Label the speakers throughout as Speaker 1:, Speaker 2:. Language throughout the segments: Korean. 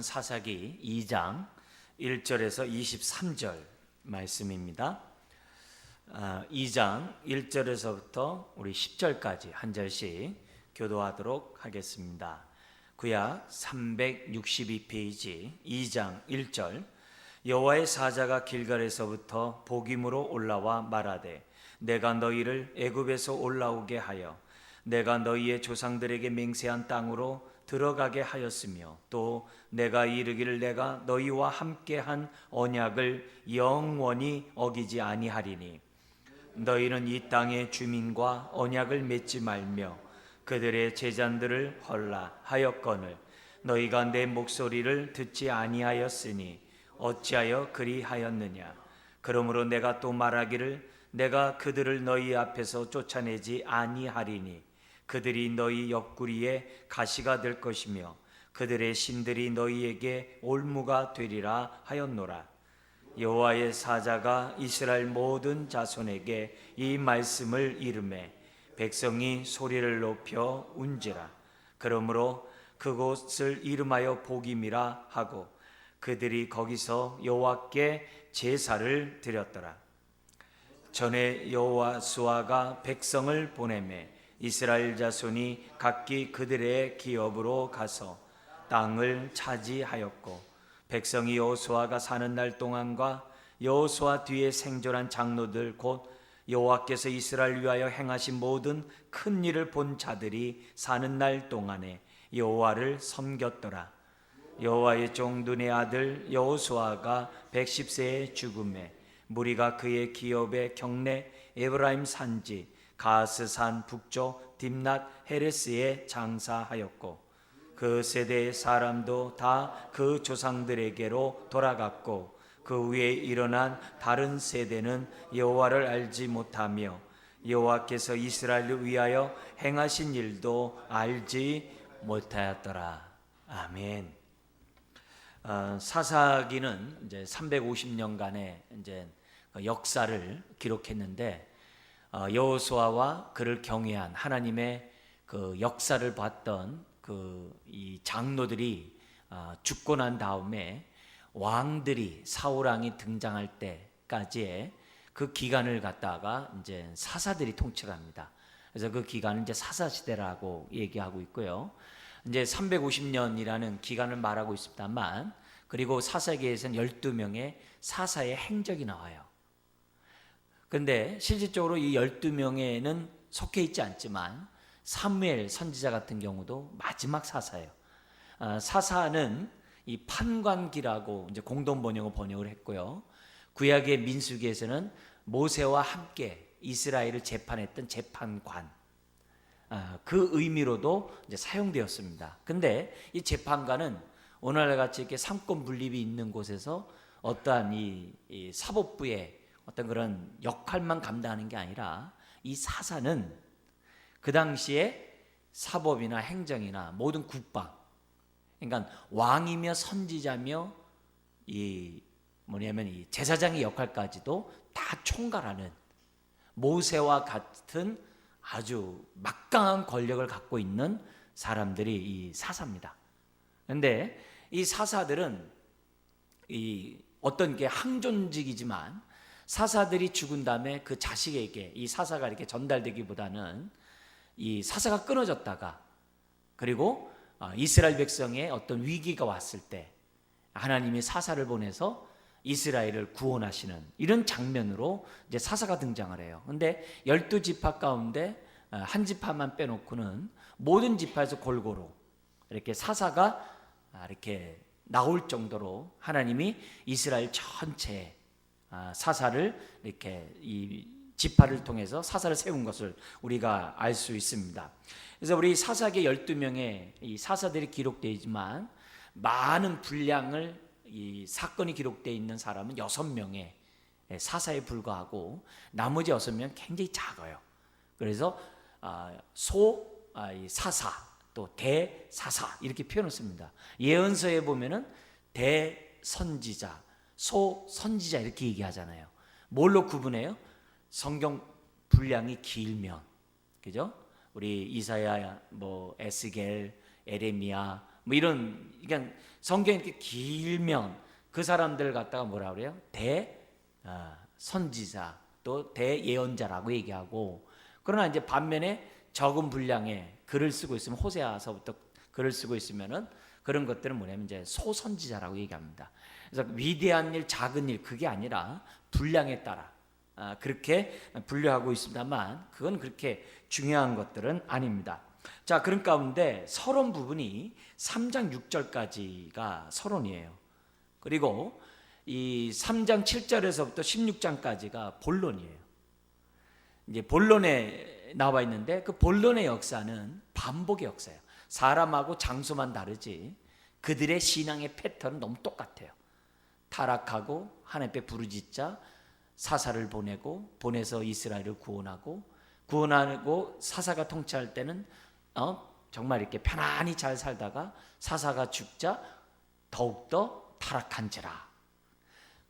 Speaker 1: 사사기 2장 1절에서 23절 말씀입니다. 2장 1절에서부터 우리 10절까지 한 절씩 교도하도록 하겠습니다. 구약 362페이지 2장 1절. 여호와의 사자가 길갈에서부터 복임으로 올라와 말하되 내가 너희를 애굽에서 올라오게 하여 내가 너희의 조상들에게 맹세한 땅으로 들어가게 하였으며 또 내가 이르기를 내가 너희와 함께한 언약을 영원히 어기지 아니하리니 너희는 이 땅의 주민과 언약을 맺지 말며 그들의 제잔들을 헐라 하였거늘 너희가 내 목소리를 듣지 아니하였으니 어찌하여 그리하였느냐. 그러므로 내가 또 말하기를 내가 그들을 너희 앞에서 쫓아내지 아니하리니 그들이 너희 옆구리에 가시가 될 것이며 그들의 신들이 너희에게 올무가 되리라 하였노라. 여호와의 사자가 이스라엘 모든 자손에게 이 말씀을 이르매 백성이 소리를 높여 운지라. 그러므로 그곳을 이름하여 복임이라 하고 그들이 거기서 여호와께 제사를 드렸더라. 전에 여호수아가 백성을 보내매 이스라엘 자손이 각기 그들의 기업으로 가서 땅을 차지하였고 백성이 여호수아가 사는 날 동안과 여호수아 뒤에 생존한 장로들 곧 여호와께서 이스라엘 위하여 행하신 모든 큰 일을 본 자들이 사는 날 동안에 여호와를 섬겼더라. 여호와의 종둔의 아들 여호수아가 110세에 죽음에 무리가 그의 기업의 경내 에브라임 산지 가스산 북쪽 딥낫 헤레스에 장사하였고 그 세대의 사람도 다 그 조상들에게로 돌아갔고 그 위에 일어난 다른 세대는 여호와를 알지 못하며 여호와께서 이스라엘을 위하여 행하신 일도 알지 못하였더라. 아멘. 사사기는 이제 350년간의 이제 역사를 기록했는데 여호수아와 그를 경외한 하나님의 그 역사를 봤던 이 장로들이 죽고 난 다음에 왕들이 사울 왕이 등장할 때까지의 그 기간을 갖다가 이제 사사들이 통치를 합니다. 그래서 그 기간은 이제 사사 시대라고 얘기하고 있고요. 이제 350년이라는 기간을 말하고 있습니다만, 그리고 사사기에서는 12명의 사사의 행적이 나와요. 그런데 실질적으로 이 12명에는 속해 있지 않지만 사무엘 선지자 같은 경우도 마지막 사사예요. 사사는 이 판관기라고 이제 공동 번역을 했고요. 구약의 민수기에서는 모세와 함께 이스라엘을 재판했던 재판관, 그 의미로도 이제 사용되었습니다. 근데 이 재판관은 오늘날 같이 이렇게 삼권 분립이 있는 곳에서 어떠한 이 사법부의 어떤 그런 역할만 감당하는 게 아니라 이 사사는 그 당시에 사법이나 행정이나 모든 국방, 그러니까 왕이며 선지자며 이 제사장의 역할까지도 다 총괄하는 모세와 같은 아주 막강한 권력을 갖고 있는 사람들이 이 사사입니다. 그런데 이 사사들은 이 어떤 게 항존직이지만 사사들이 죽은 다음에 그 자식에게 이 사사가 이렇게 전달되기보다는 이 사사가 끊어졌다가 그리고 이스라엘 백성의 어떤 위기가 왔을 때 하나님이 사사를 보내서 이스라엘을 구원하시는 이런 장면으로 이제 사사가 등장을 해요. 근데 12지파 가운데 한 지파만 빼놓고는 모든 지파에서 골고루 이렇게 사사가 이렇게 나올 정도로 하나님이 이스라엘 전체에 사사를 이렇게 이 지파를 통해서 사사를 세운 것을 우리가 알 수 있습니다. 그래서 우리 사사기 12명의 이 사사들이 기록되어 있지만 많은 분량을 이 사건이 기록되어 있는 사람은 6명의 사사에 불과하고 나머지 6명 굉장히 작아요. 그래서 사사 또 대사사 이렇게 표현을 씁니다. 예언서에 보면은 대선지자, 소선지자 이렇게 얘기하잖아요. 뭘로 구분해요? 성경 분량이 길면, 그죠? 우리 이사야, 에스겔, 에레미야, 뭐 이런, 그러니까 성경이 이렇게 길면 그 사람들 갖다가 뭐라 그래요? 선지자 또 대예언자라고 얘기하고, 그러나 이제 반면에 적은 분량의 글을 쓰고 있으면, 호세아서부터 글을 쓰고 있으면은 그런 것들은 뭐냐면 이제 소선지자라고 얘기합니다. 그래서 위대한 일, 작은 일, 그게 아니라 분량에 따라 그렇게 분류하고 있습니다만, 그건 그렇게 중요한 것들은 아닙니다. 자, 그런 가운데 서론 부분이 3장 6절까지가 서론이에요. 그리고 이 3장 7절에서부터 16장까지가 본론이에요. 이제 본론에 나와 있는데, 그 본론의 역사는 반복의 역사예요. 사람하고 장소만 다르지 그들의 신앙의 패턴은 너무 똑같아요. 타락하고 하나님께 부르짖자 사사를 보내고, 보내서 이스라엘을 구원하고 사사가 통치할 때는 정말 이렇게 편안히 잘 살다가 사사가 죽자 더욱더 타락한지라.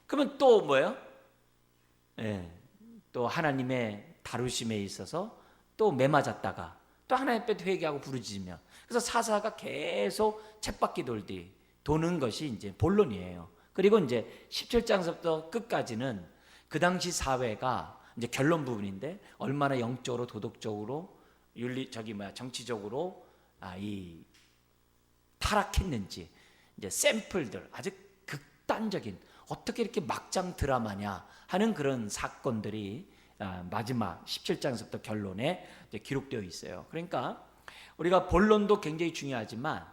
Speaker 1: 그러면 또 뭐예요? 또 하나님의 다루심에 있어서 또 매맞았다가 또 하나님 앞에 회개하고 부르짖으며, 그래서 사사가 계속 쳇바퀴 돌듯이 도는 것이 이제 본론이에요. 그리고 이제 17장부터 끝까지는 그 당시 사회가 이제 결론 부분인데, 얼마나 영적으로, 도덕적으로, 정치적으로 이 타락했는지, 이제 샘플들, 아주 극단적인, 어떻게 이렇게 막장 드라마냐 하는 그런 사건들이 마지막 17장에서부터 결론에 기록되어 있어요. 그러니까 우리가 본론도 굉장히 중요하지만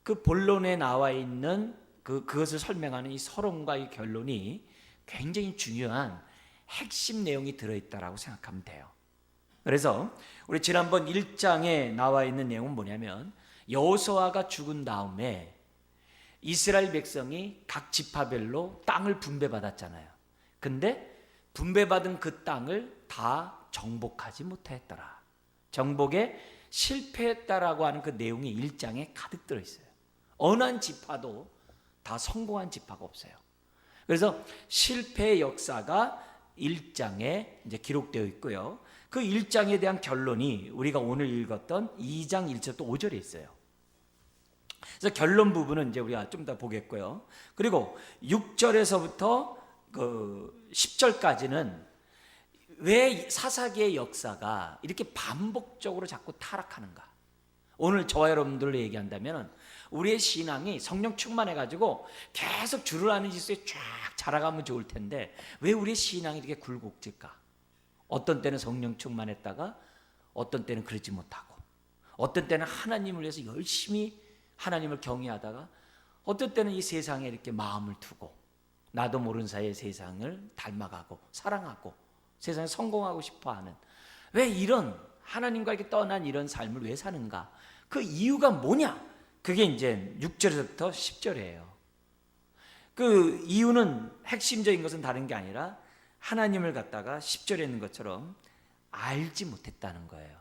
Speaker 1: 그 본론에 나와 있는 그것을 설명하는 이 서론과 이 결론이 굉장히 중요한 핵심 내용이 들어있다라고 생각하면 돼요. 그래서 우리 지난번 1장에 나와 있는 내용은 뭐냐면, 여호수아가 죽은 다음에 이스라엘 백성이 각 지파별로 땅을 분배받았잖아요. 근데 분배받은 그 땅을 다 정복하지 못했더라. 정복에 실패했다라고 하는 그 내용이 1장에 가득 들어있어요. 어느 한 지파도 다 성공한 지파가 없어요. 그래서 실패의 역사가 1장에 이제 기록되어 있고요. 그 1장에 대한 결론이 우리가 오늘 읽었던 2장 1절부터 5절에 있어요. 그래서 결론 부분은 이제 우리가 좀 더 보겠고요. 그리고 6절에서부터 그 10절까지는 왜 사사기의 역사가 이렇게 반복적으로 자꾸 타락하는가? 오늘 저와 여러분들로 얘기한다면, 우리의 신앙이 성령 충만해가지고 계속 주를 아는 지수에 쫙 자라가면 좋을 텐데, 왜 우리의 신앙이 이렇게 굴곡질까? 어떤 때는 성령 충만했다가 어떤 때는 그러지 못하고, 어떤 때는 하나님을 위해서 열심히 하나님을 경외하다가 어떤 때는 이 세상에 이렇게 마음을 두고 나도 모르는 사이에 세상을 닮아가고 사랑하고 세상에 성공하고 싶어하는, 왜 이런 하나님과 이렇게 떠난 이런 삶을 왜 사는가? 그 이유가 뭐냐? 그게 이제 6절에서부터 10절이에요. 그 이유는, 핵심적인 것은 다른 게 아니라 하나님을 갖다가 10절에 있는 것처럼 알지 못했다는 거예요.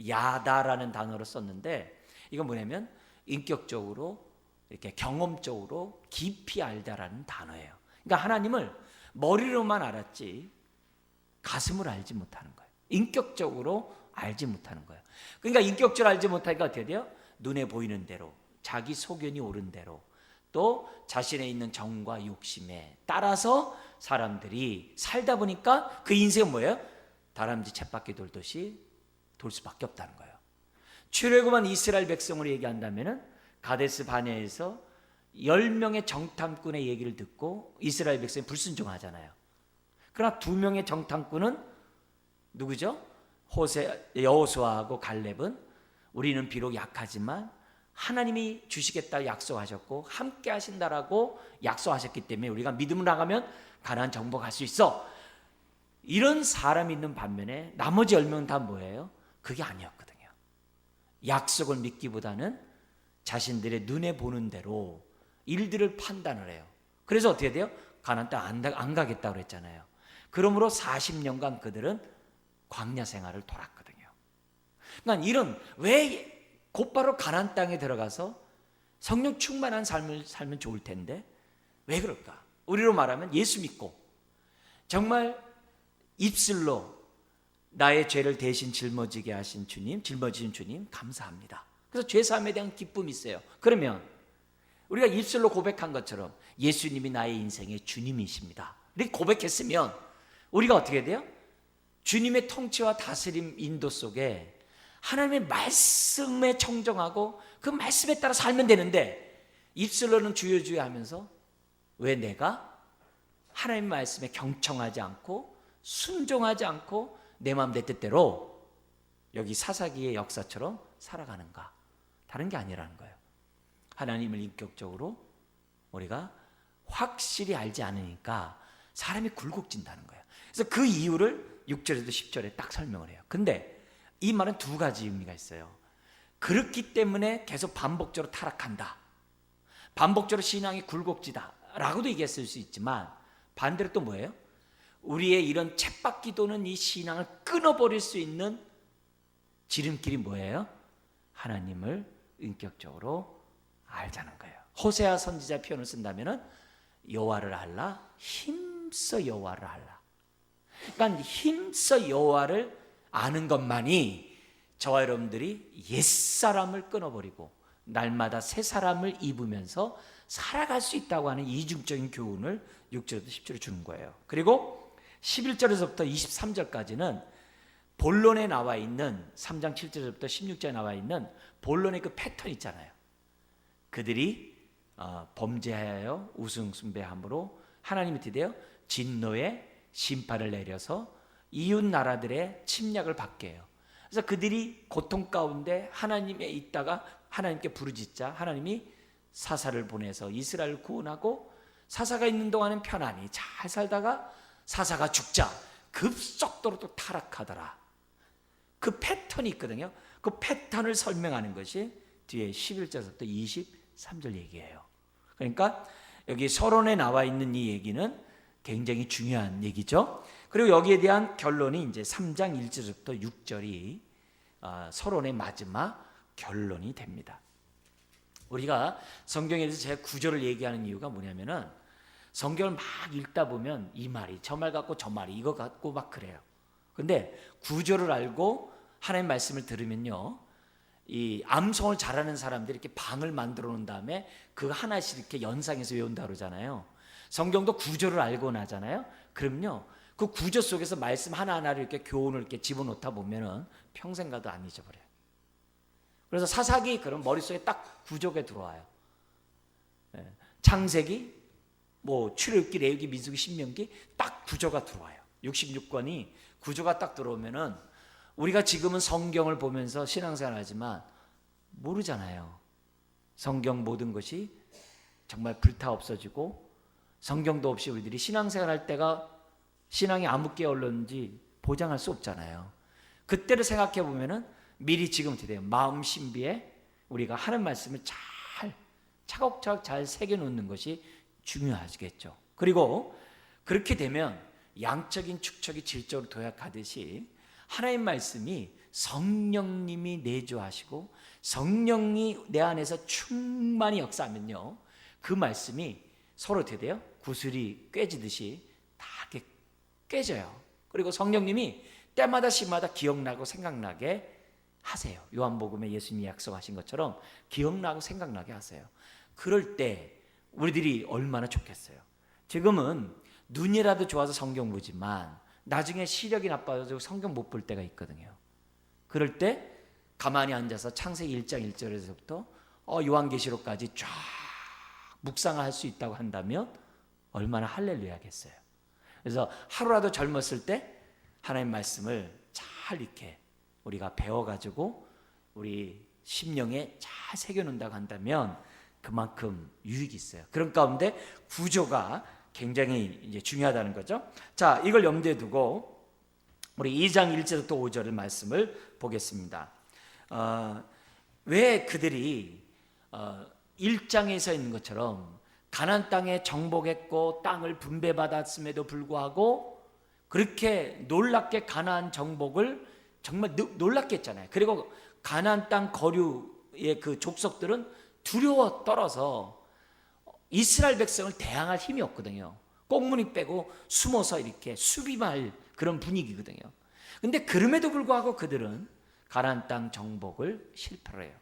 Speaker 1: 야다라는 단어로 썼는데, 이건 뭐냐면 인격적으로 이렇게 경험적으로 깊이 알다라는 단어예요. 그러니까 하나님을 머리로만 알았지 가슴을 알지 못하는 거예요. 인격적으로 알지 못하는 거예요. 그러니까 인격적으로 알지 못하니까 어떻게 돼요? 눈에 보이는 대로, 자기 소견이 옳은 대로, 또 자신에 있는 정과 욕심에 따라서 사람들이 살다 보니까 그 인생은 뭐예요? 다람쥐 쳇바퀴 돌듯이 돌 수밖에 없다는 거예요. 출애굽한 이스라엘 백성으로 얘기한다면, 가데스 바네에서 10명의 정탐꾼의 얘기를 듣고 이스라엘 백성이 불순종하잖아요. 그러나 2명의 정탐꾼은 누구죠? 여호수아하고 갈렙은, 우리는 비록 약하지만 하나님이 주시겠다 약속하셨고 함께 하신다라고 약속하셨기 때문에 우리가 믿음을 나가면 가나안 정복할 수 있어, 이런 사람이 있는 반면에 나머지 10명은 다 뭐예요? 그게 아니었거든요. 약속을 믿기보다는 자신들의 눈에 보는 대로 일들을 판단을 해요. 그래서 어떻게 돼요? 가나안 땅 안 가겠다고 그랬잖아요. 그러므로 40년간 그들은 광야 생활을 돌았거든요. 그러니까 이런, 왜 곧바로 가나안 땅에 들어가서 성령 충만한 삶을 살면 좋을 텐데 왜 그럴까? 우리로 말하면 예수 믿고 정말 입술로 나의 죄를 대신 짊어지게 하신 주님, 짊어지신 주님 감사합니다. 그래서 죄사함에 대한 기쁨이 있어요. 그러면 우리가 입술로 고백한 것처럼 예수님이 나의 인생의 주님이십니다, 이렇게 고백했으면 우리가 어떻게 돼요? 주님의 통치와 다스림 인도 속에 하나님의 말씀에 청정하고 그 말씀에 따라 살면 되는데, 입술로는 주여 주여 하면서 왜 내가 하나님의 말씀에 경청하지 않고 순종하지 않고 내 마음 내 뜻대로 여기 사사기의 역사처럼 살아가는가? 다른 게 아니라는 거예요. 하나님을 인격적으로 우리가 확실히 알지 않으니까 사람이 굴곡진다는 거예요. 그래서 그 이유를 6절에도 10절에 딱 설명을 해요. 근데 이 말은 두 가지 의미가 있어요. 그렇기 때문에 계속 반복적으로 타락한다, 반복적으로 신앙이 굴곡지다 라고도 얘기했을 수 있지만, 반대로 또 뭐예요? 우리의 이런 쳇바퀴 도는 이 신앙을 끊어버릴 수 있는 지름길이 뭐예요? 하나님을 인격적으로 알자는 거예요. 호세아 선지자 표현을 쓴다면 여호와를 알라, 힘써 여호와를 알라. 그러니까 힘써 여호와를 아는 것만이 저와 여러분들이 옛사람을 끊어버리고 날마다 새 사람을 입으면서 살아갈 수 있다고 하는 이중적인 교훈을 6절에도 10절에 주는 거예요. 그리고 11절에서부터 23절까지는 본론에 나와 있는 3장 7절부터 16절에 나와 있는 본론의 그 패턴 있잖아요. 그들이 범죄하여 우승숭배함으로 하나님이 드디어 진노의 심판을 내려서 이웃 나라들의 침략을 받게 해요. 그래서 그들이 고통 가운데 하나님에 있다가 하나님께 부르짖자 하나님이 사사를 보내서 이스라엘을 구원하고, 사사가 있는 동안은 편안히 잘 살다가 사사가 죽자 급속도로 또 타락하더라. 그 패턴이 있거든요. 그 패턴을 설명하는 것이 뒤에 11절부터 23절 얘기예요. 그러니까 여기 서론에 나와 있는 이 얘기는 굉장히 중요한 얘기죠. 그리고 여기에 대한 결론이 이제 3장 1절부터 6절이 서론의 마지막 결론이 됩니다. 우리가 성경에서 제가 구절을 얘기하는 이유가 뭐냐면은, 성경을 막 읽다 보면 이 말이 저 말 같고 저 말이 이거 같고 막 그래요. 근데 구절을 알고 하나님의 말씀을 들으면요, 이 암송을 잘하는 사람들이 이렇게 방을 만들어 놓은 다음에 그 하나씩 이렇게 연상해서 외운다 그러잖아요. 성경도 구절을 알고 나잖아요. 그럼요, 그 구절 속에서 말씀 하나하나를 이렇게 교훈을 이렇게 집어넣다 보면은 평생 가도 안 잊어버려요. 그래서 사사기 그럼 머릿속에 딱 구조가 들어와요. 창세기, 뭐 출애굽기, 레위기, 민수기, 신명기 딱 구조가 들어와요. 66권이 구조가 딱 들어오면은 우리가 지금은 성경을 보면서 신앙생활 하지만 모르잖아요. 성경 모든 것이 정말 불타 없어지고 성경도 없이 우리들이 신앙생활 할 때가 신앙이 암흑기에 올랐는지 보장할 수 없잖아요. 그때를 생각해 보면은 미리 지금 어떻게 돼요? 마음 신비에 우리가 하는 말씀을 잘 차곡차곡 잘 새겨놓는 것이 중요하겠죠. 그리고 그렇게 되면 양적인 축척이 질적으로 도약하듯이 하나님 말씀이 성령님이 내주하시고 성령이 내 안에서 충만히 역사하면요, 그 말씀이 서로 어떻게 돼요? 구슬이 꿰지듯이 다 이렇게 깨져요. 그리고 성령님이 때마다 시마다 기억나고 생각나게 하세요. 요한복음에 예수님이 약속하신 것처럼 기억나고 생각나게 하세요. 그럴 때 우리들이 얼마나 좋겠어요. 지금은 눈이라도 좋아서 성경 보지만 나중에 시력이 나빠져서 성경 못 볼 때가 있거든요. 그럴 때 가만히 앉아서 창세기 1장 1절에서부터 요한계시록까지 쫙 묵상할 수 있다고 한다면 얼마나 할렐루야겠어요. 그래서 하루라도 젊었을 때 하나님 말씀을 잘 이렇게 우리가 배워가지고 우리 심령에 잘 새겨놓는다고 한다면 그만큼 유익이 있어요. 그런 가운데 구조가 굉장히 이제 중요하다는 거죠. 자, 이걸 염두에 두고 우리 2장 1절부터 5절의 말씀을 보겠습니다. 왜 그들이 1장에서 있는 것처럼 가나안 땅에 정복했고 땅을 분배받았음에도 불구하고 그렇게 놀랍게 가나안 정복을 정말 놀랍게 했잖아요. 그리고 가나안 땅 거류의 그 족속들은 두려워 떨어서 이스라엘 백성을 대항할 힘이 없거든요. 꽁무니 빼고 숨어서 이렇게 수비할 그런 분위기거든요. 근데 그럼에도 불구하고 그들은 가나안 땅 정복을 실패를 해요.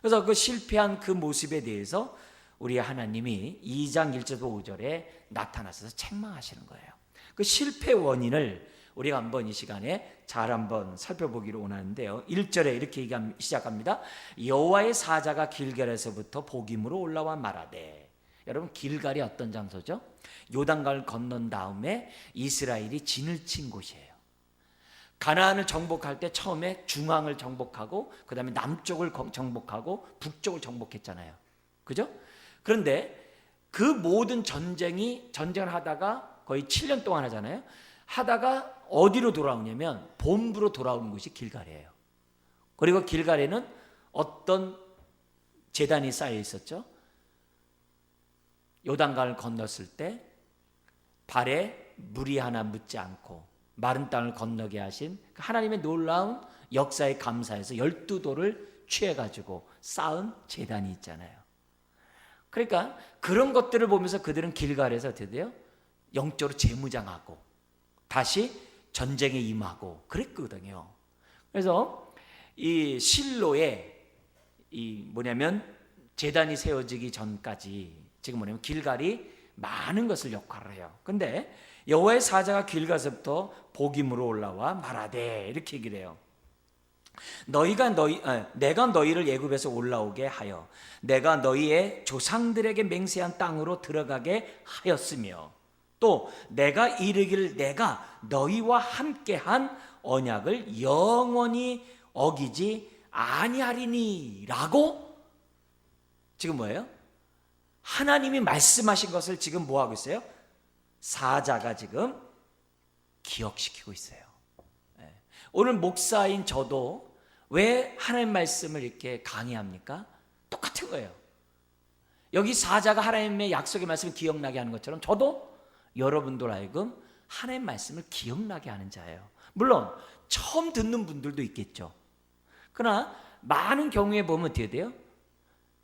Speaker 1: 그래서 그 실패한 그 모습에 대해서 우리 하나님이 2장 1절부터 5절에 나타나셔서 책망하시는 거예요. 그 실패 원인을 우리가 한번 이 시간에 잘 한번 살펴보기를 원하는데요. 1절에 이렇게 시작합니다. 여호와의 사자가 길갈에서부터 복임으로 올라와 말하되. 여러분, 길갈이 어떤 장소죠? 요단강을 건넌 다음에 이스라엘이 진을 친 곳이에요. 가나안을 정복할 때 처음에 중앙을 정복하고 그 다음에 남쪽을 정복하고 북쪽을 정복했잖아요. 그죠? 그런데 그 모든 전쟁을 하다가 거의 7년 동안 하잖아요. 하다가 어디로 돌아오냐면 본부로 돌아오는 곳이 길갈이에요. 그리고 길갈에는 어떤 제단이 쌓여 있었죠? 요단강을 건넜을 때 발에 물이 하나 묻지 않고 마른 땅을 건너게 하신 하나님의 놀라운 역사에 감사해서 12돌을 취해가지고 쌓은 제단이 있잖아요. 그러니까 그런 것들을 보면서 그들은 길갈에서 어떻게 돼요? 영적으로 재무장하고 다시 전쟁에 임하고 그랬거든요. 그래서 이 실로에 뭐냐면 제단이 세워지기 전까지 지금 뭐냐면 길갈이 많은 것을 역할을 해요. 근데 여호와의 사자가 길갈에서부터 복임으로 올라와 말하되 이렇게 얘기를 해요. 내가 너희를 애굽에서 올라오게 하여 내가 너희의 조상들에게 맹세한 땅으로 들어가게 하였으며 또 내가 이르기를 내가 너희와 함께한 언약을 영원히 어기지 아니하리니 라고 지금 뭐예요? 하나님이 말씀하신 것을 지금 뭐하고 있어요? 사자가 지금 기억시키고 있어요. 오늘 목사인 저도 왜 하나님 말씀을 이렇게 강의합니까? 똑같은 거예요. 여기 사자가 하나님의 약속의 말씀을 기억나게 하는 것처럼 저도 여러분들 하여금 하나님 말씀을 기억나게 하는 자예요. 물론 처음 듣는 분들도 있겠죠. 그러나 많은 경우에 보면 어떻게 돼요?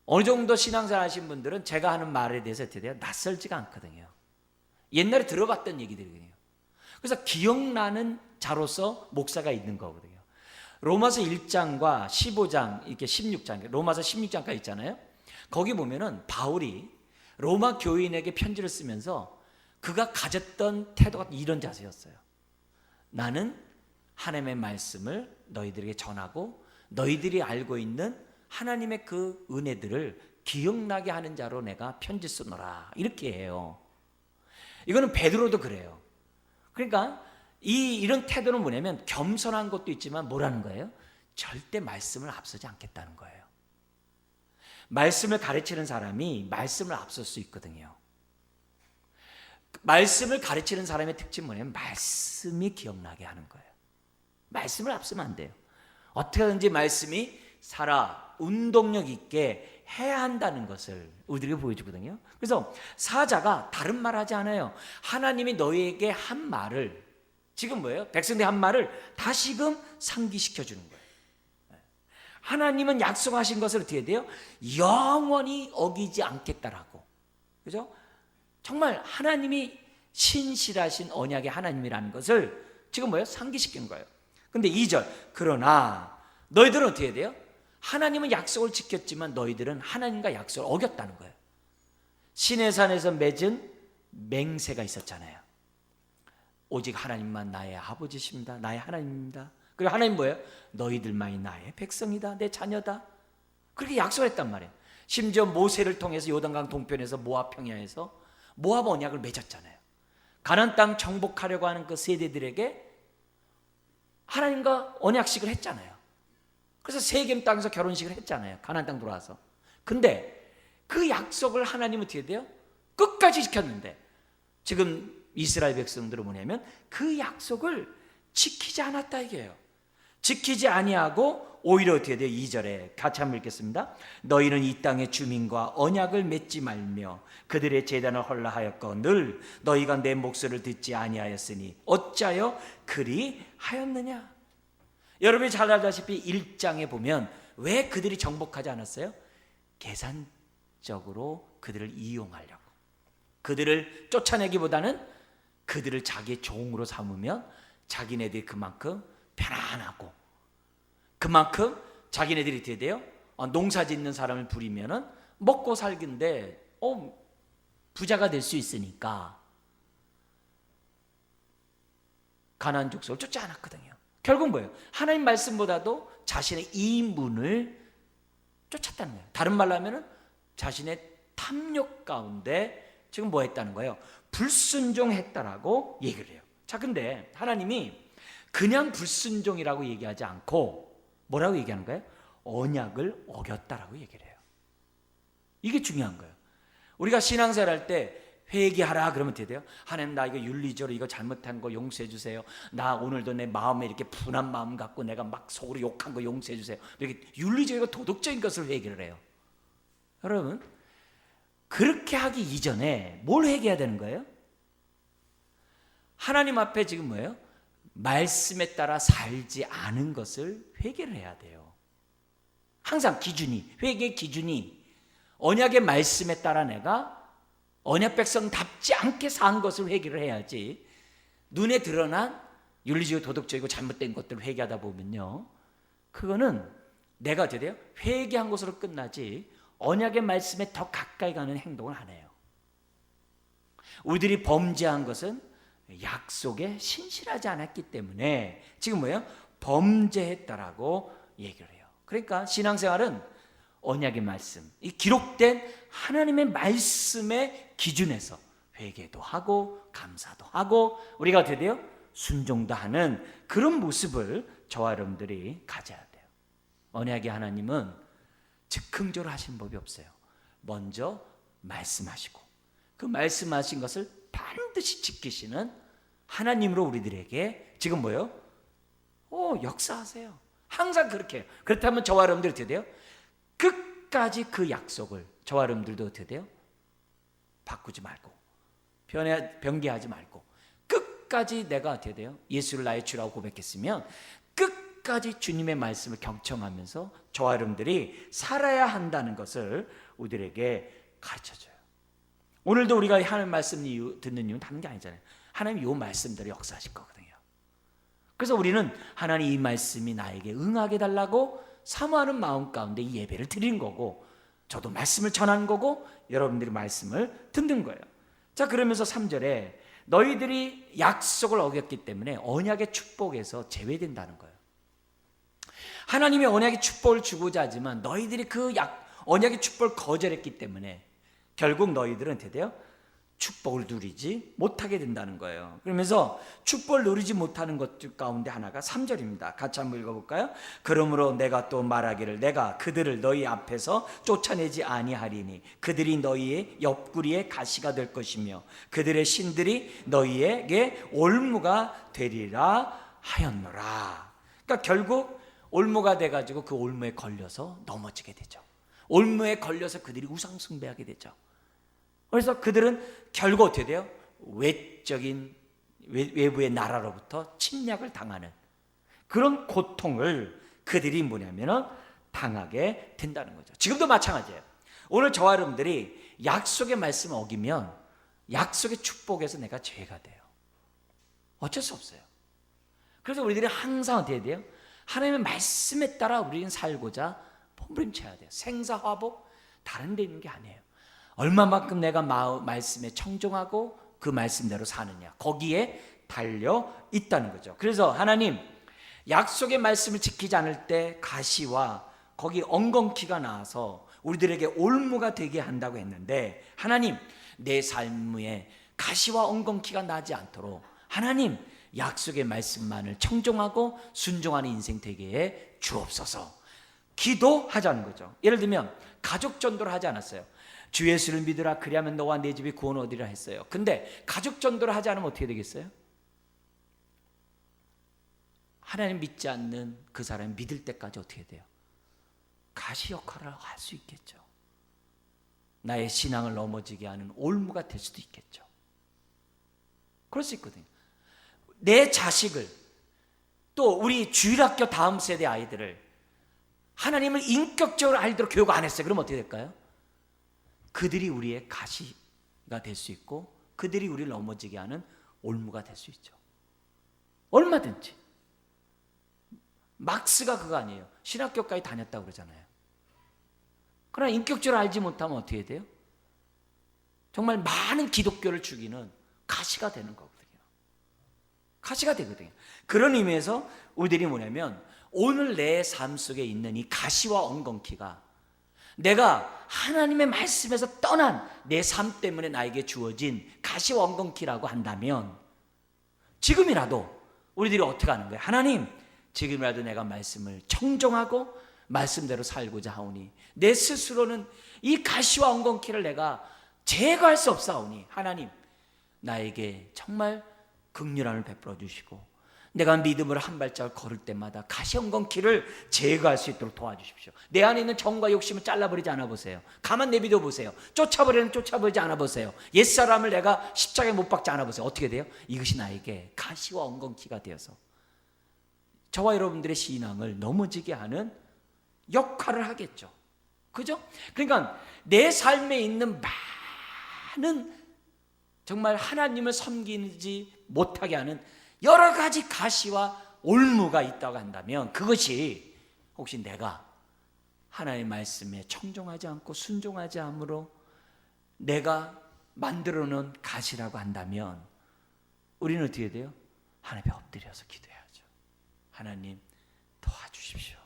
Speaker 1: 어느 정도 신앙생활 하신 분들은 제가 하는 말에 대해서 어떻게 돼요? 낯설지가 않거든요. 옛날에 들어봤던 얘기들이거든요. 그래서 기억나는 자로서 목사가 있는 거거든요. 로마서 1장과 15장, 이렇게 16장, 로마서 16장까지 있잖아요. 거기 보면은 바울이 로마 교인에게 편지를 쓰면서 그가 가졌던 태도가 이런 자세였어요. 나는 하나님의 말씀을 너희들에게 전하고 너희들이 알고 있는 하나님의 그 은혜들을 기억나게 하는 자로 내가 편지 쓰노라. 이렇게 해요. 이거는 베드로도 그래요. 그러니까 이런 태도는 뭐냐면 겸손한 것도 있지만 뭐라는 거예요? 절대 말씀을 앞서지 않겠다는 거예요. 말씀을 가르치는 사람이 말씀을 앞설 수 있거든요. 말씀을 가르치는 사람의 특징은 뭐냐면 말씀이 기억나게 하는 거예요. 말씀을 앞서면 안 돼요. 어떻게든지 말씀이 살아 운동력 있게 해야 한다는 것을 우리에게 보여주거든요. 그래서 사자가 다른 말 하지 않아요. 하나님이 너희에게 한 말을 지금 뭐예요? 백성들이 한 말을 다시금 상기시켜 주는 거예요. 하나님은 약속하신 것을 어떻게 돼요? 영원히 어기지 않겠다라고. 그죠? 정말 하나님이 신실하신 언약의 하나님이라는 것을 지금 뭐예요? 상기시킨 거예요. 근데 2절 그러나 너희들은 어떻게 돼요? 하나님은 약속을 지켰지만 너희들은 하나님과 약속을 어겼다는 거예요. 시내산에서 맺은 맹세가 있었잖아요. 오직 하나님만 나의 아버지십니다. 나의 하나님입니다. 그리고 하나님 뭐예요? 너희들만이 나의 백성이다. 내 자녀다. 그렇게 약속을 했단 말이에요. 심지어 모세를 통해서 요단강 동편에서 모압 평야에서 모압 언약을 맺었잖아요. 가나안 땅 정복하려고 하는 그 세대들에게 하나님과 언약식을 했잖아요. 그래서 세겜 땅에서 결혼식을 했잖아요. 가나안 땅 돌아와서. 근데 그 약속을 하나님은 어떻게 돼요? 끝까지 지켰는데 지금 이스라엘 백성들은 뭐냐면 그 약속을 지키지 않았다 이게요. 지키지 아니하고 오히려 어떻게 돼요? 2절에 같이 한번 읽겠습니다. 너희는 이 땅의 주민과 언약을 맺지 말며 그들의 제단을 헐라하였거늘 너희가 내 목소리를 듣지 아니하였으니 어찌하여 그리 하였느냐. 여러분이 잘 알다시피 1장에 보면 왜 그들이 정복하지 않았어요? 계산적으로 그들을 이용하려고. 그들을 쫓아내기보다는 그들을 자기의 종으로 삼으면 자기네들이 그만큼 편안하고 그만큼 자기네들이 어떻게 돼요? 농사 짓는 사람을 부리면은 먹고 살긴데 부자가 될 수 있으니까 가나안 족속을 쫓지 않았거든요. 결국 뭐예요? 하나님 말씀보다도 자신의 이익문을 쫓았다는 거예요. 다른 말로 하면은 자신의 탐욕 가운데 지금 뭐 했다는 거예요? 불순종했다라고 얘기를 해요. 자, 근데 하나님이 그냥 불순종이라고 얘기하지 않고 뭐라고 얘기하는 거예요? 언약을 어겼다라고 얘기를 해요. 이게 중요한 거예요. 우리가 신앙생활 할 때 회개하라 그러면 어떻게 돼요? 하나님, 나 이거 윤리적으로 이거 잘못한 거 용서해 주세요. 나 오늘도 내 마음에 이렇게 분한 마음 갖고 내가 막 속으로 욕한 거 용서해 주세요. 이렇게 윤리적이고 도덕적인 것을 회개를 해요. 여러분, 그렇게 하기 이전에 뭘 회개해야 되는 거예요? 하나님 앞에 지금 뭐예요? 말씀에 따라 살지 않은 것을 회개를 해야 돼요. 항상 기준이, 회개의 기준이 언약의 말씀에 따라 내가 언약 백성답지 않게 산 것을 회개를 해야지, 눈에 드러난 윤리적이고 도덕적이고 잘못된 것들을 회개하다 보면요, 그거는 내가 어떻게 돼요? 회개한 것으로 끝나지 언약의 말씀에 더 가까이 가는 행동을 안 해요. 우리들이 범죄한 것은 약속에 신실하지 않았기 때문에 지금 뭐예요? 범죄했다라고 얘기를 해요. 그러니까 신앙생활은 언약의 말씀, 이 기록된 하나님의 말씀의 기준에서 회개도 하고 감사도 하고 우리가 어떻게 돼요? 순종도 하는 그런 모습을 저와 여러분들이 가져야 돼요. 언약의 하나님은 즉흥적으로 하신 법이 없어요. 먼저 말씀하시고 그 말씀하신 것을 반드시 지키시는 하나님으로 우리들에게 지금 뭐예요? 역사하세요. 항상 그렇게 해요. 그렇다면 저와 여러분들이 어떻게 돼요? 끝까지 그 약속을 저와 여러분들도 어떻게 돼요? 바꾸지 말고 변개하지 말고 끝까지 내가 어떻게 돼요? 예수를 나의 주라고 고백했으면 끝까지 주님의 말씀을 경청하면서 저와 여러분들이 살아야 한다는 것을 우리들에게 가르쳐줘요. 오늘도 우리가 하나님 말씀 듣는 이유는 다른 게 아니잖아요. 하나님 이 말씀대로 역사하실 거거든요. 그래서 우리는 하나님 이 말씀이 나에게 응하게 달라고 사모하는 마음 가운데 이 예배를 드리는 거고, 저도 말씀을 전하는 거고 여러분들이 말씀을 듣는 거예요. 자, 그러면서 3절에 너희들이 약속을 어겼기 때문에 언약의 축복에서 제외된다는 거예요. 하나님이 언약의 축복을 주고자 하지만 너희들이 그 언약의 축복을 거절했기 때문에 결국 너희들은 어떻게 돼요? 축복을 누리지 못하게 된다는 거예요. 그러면서 축복을 누리지 못하는 것들 가운데 하나가 3절입니다. 같이 한번 읽어볼까요? 그러므로 내가 또 말하기를 내가 그들을 너희 앞에서 쫓아내지 아니하리니 그들이 너희의 옆구리에 가시가 될 것이며 그들의 신들이 너희에게 올무가 되리라 하였노라. 그러니까 결국 올무가 돼가지고 그 올무에 걸려서 넘어지게 되죠. 올무에 걸려서 그들이 우상 숭배하게 되죠. 그래서 그들은 결국 어떻게 돼요? 외부의 나라로부터 침략을 당하는 그런 고통을 그들이 뭐냐면 당하게 된다는 거죠. 지금도 마찬가지예요. 오늘 저와 여러분들이 약속의 말씀을 어기면 약속의 축복에서 내가 죄가 돼요. 어쩔 수 없어요. 그래서 우리들이 항상 어떻게 해야 돼요? 하나님의 말씀에 따라 우리는 살고자 몸부림쳐야 돼요. 생사화복 다른 데 있는 게 아니에요. 얼마만큼 내가 말씀에 청종하고 그 말씀대로 사느냐, 거기에 달려 있다는 거죠. 그래서 하나님 약속의 말씀을 지키지 않을 때 가시와 거기 엉겅퀴가 나와서 우리들에게 올무가 되게 한다고 했는데, 하나님 내 삶에 가시와 엉겅퀴가 나지 않도록 하나님 약속의 말씀만을 청종하고 순종하는 인생 되게 해 주옵소서. 기도하자는 거죠. 예를 들면 가족 전도를 하지 않았어요. 주 예수를 믿으라 그리하면 너와 내 집이 구원 얻으리라 했어요. 근데 가족 전도를 하지 않으면 어떻게 되겠어요? 하나님 믿지 않는 그 사람이 믿을 때까지 어떻게 돼요? 가시 역할을 할 수 있겠죠. 나의 신앙을 넘어지게 하는 올무가 될 수도 있겠죠. 그럴 수 있거든요. 내 자식을, 또 우리 주일학교 다음 세대 아이들을 하나님을 인격적으로 알도록 교육 안 했어요. 그럼 어떻게 될까요? 그들이 우리의 가시가 될 수 있고 그들이 우리를 넘어지게 하는 올무가 될 수 있죠. 얼마든지. 막스가 그거 아니에요. 신학교까지 다녔다고 그러잖아요. 그러나 인격적으로 알지 못하면 어떻게 돼요? 정말 많은 기독교를 죽이는 가시가 되는 거거든요. 가시가 되거든요. 그런 의미에서 우리들이 뭐냐면 오늘 내 삶 속에 있는 이 가시와 엉겅퀴가 내가 하나님의 말씀에서 떠난 내 삶 때문에 나에게 주어진 가시와 엉겅퀴라고 한다면 지금이라도 우리들이 어떻게 하는 거예요? 하나님, 지금이라도 내가 말씀을 청종하고 말씀대로 살고자 하오니 내 스스로는 이 가시와 엉겅퀴를 내가 제거할 수 없사오니 하나님, 나에게 정말 긍휼함을 베풀어 주시고 내가 믿음으로 한 발자국 걸을 때마다 가시 엉겅퀴를 제거할 수 있도록 도와주십시오. 내 안에 있는 정과 욕심을 잘라버리지 않아 보세요. 가만 내비둬 보세요. 쫓아버리지 않아 보세요. 옛사람을 내가 십자가에 못 박지 않아 보세요. 어떻게 돼요? 이것이 나에게 가시와 엉겅퀴가 되어서 저와 여러분들의 신앙을 넘어지게 하는 역할을 하겠죠. 그죠? 그러니까 내 삶에 있는 많은 정말 하나님을 섬기지 못하게 하는 여러 가지 가시와 올무가 있다고 한다면 그것이 혹시 내가 하나님의 말씀에 청종하지 않고 순종하지 않으므로 내가 만들어 놓은 가시라고 한다면 우리는 어떻게 돼요? 하나님께 엎드려서 기도해야죠. 하나님 도와주십시오.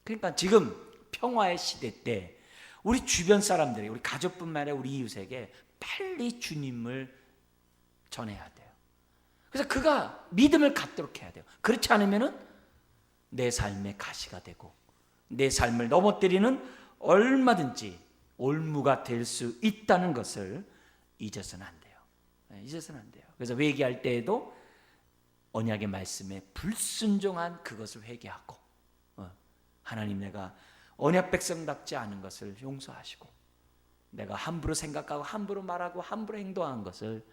Speaker 1: 그러니까 지금 평화의 시대 때 우리 주변 사람들이, 우리 가족뿐만 아니라 우리 이웃에게 빨리 주님을 전해야 돼요. 그래서 그가 믿음을 갖도록 해야 돼요. 그렇지 않으면 내 삶의 가시가 되고 내 삶을 넘어뜨리는 얼마든지 올무가 될 수 있다는 것을 잊어서는 안 돼요. 잊어서는 안 돼요. 그래서 회개할 때에도 언약의 말씀에 불순종한 그것을 회개하고 하나님, 내가 언약 백성답지 않은 것을 용서하시고 내가 함부로 생각하고 함부로 말하고 함부로 행동한 것을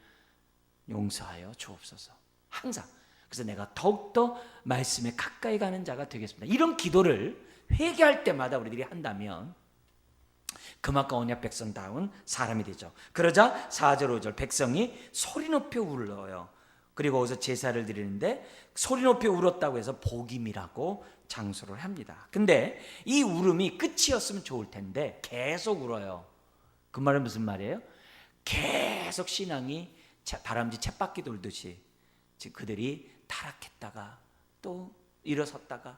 Speaker 1: 용서하여 주옵소서. 항상. 그래서 내가 더욱더 말씀에 가까이 가는 자가 되겠습니다. 이런 기도를 회개할 때마다 우리들이 한다면 그만큼 언약 백성다운 사람이 되죠. 그러자 4절 5절 백성이 소리 높여 울어요. 그리고 거기서 제사를 드리는데 소리 높여 울었다고 해서 복임이라고 장수를 합니다. 근데 이 울음이 끝이었으면 좋을 텐데 계속 울어요. 그 말은 무슨 말이에요? 계속 신앙이 다람쥐 쳇바퀴 돌듯이 그들이 타락했다가 또 일어섰다가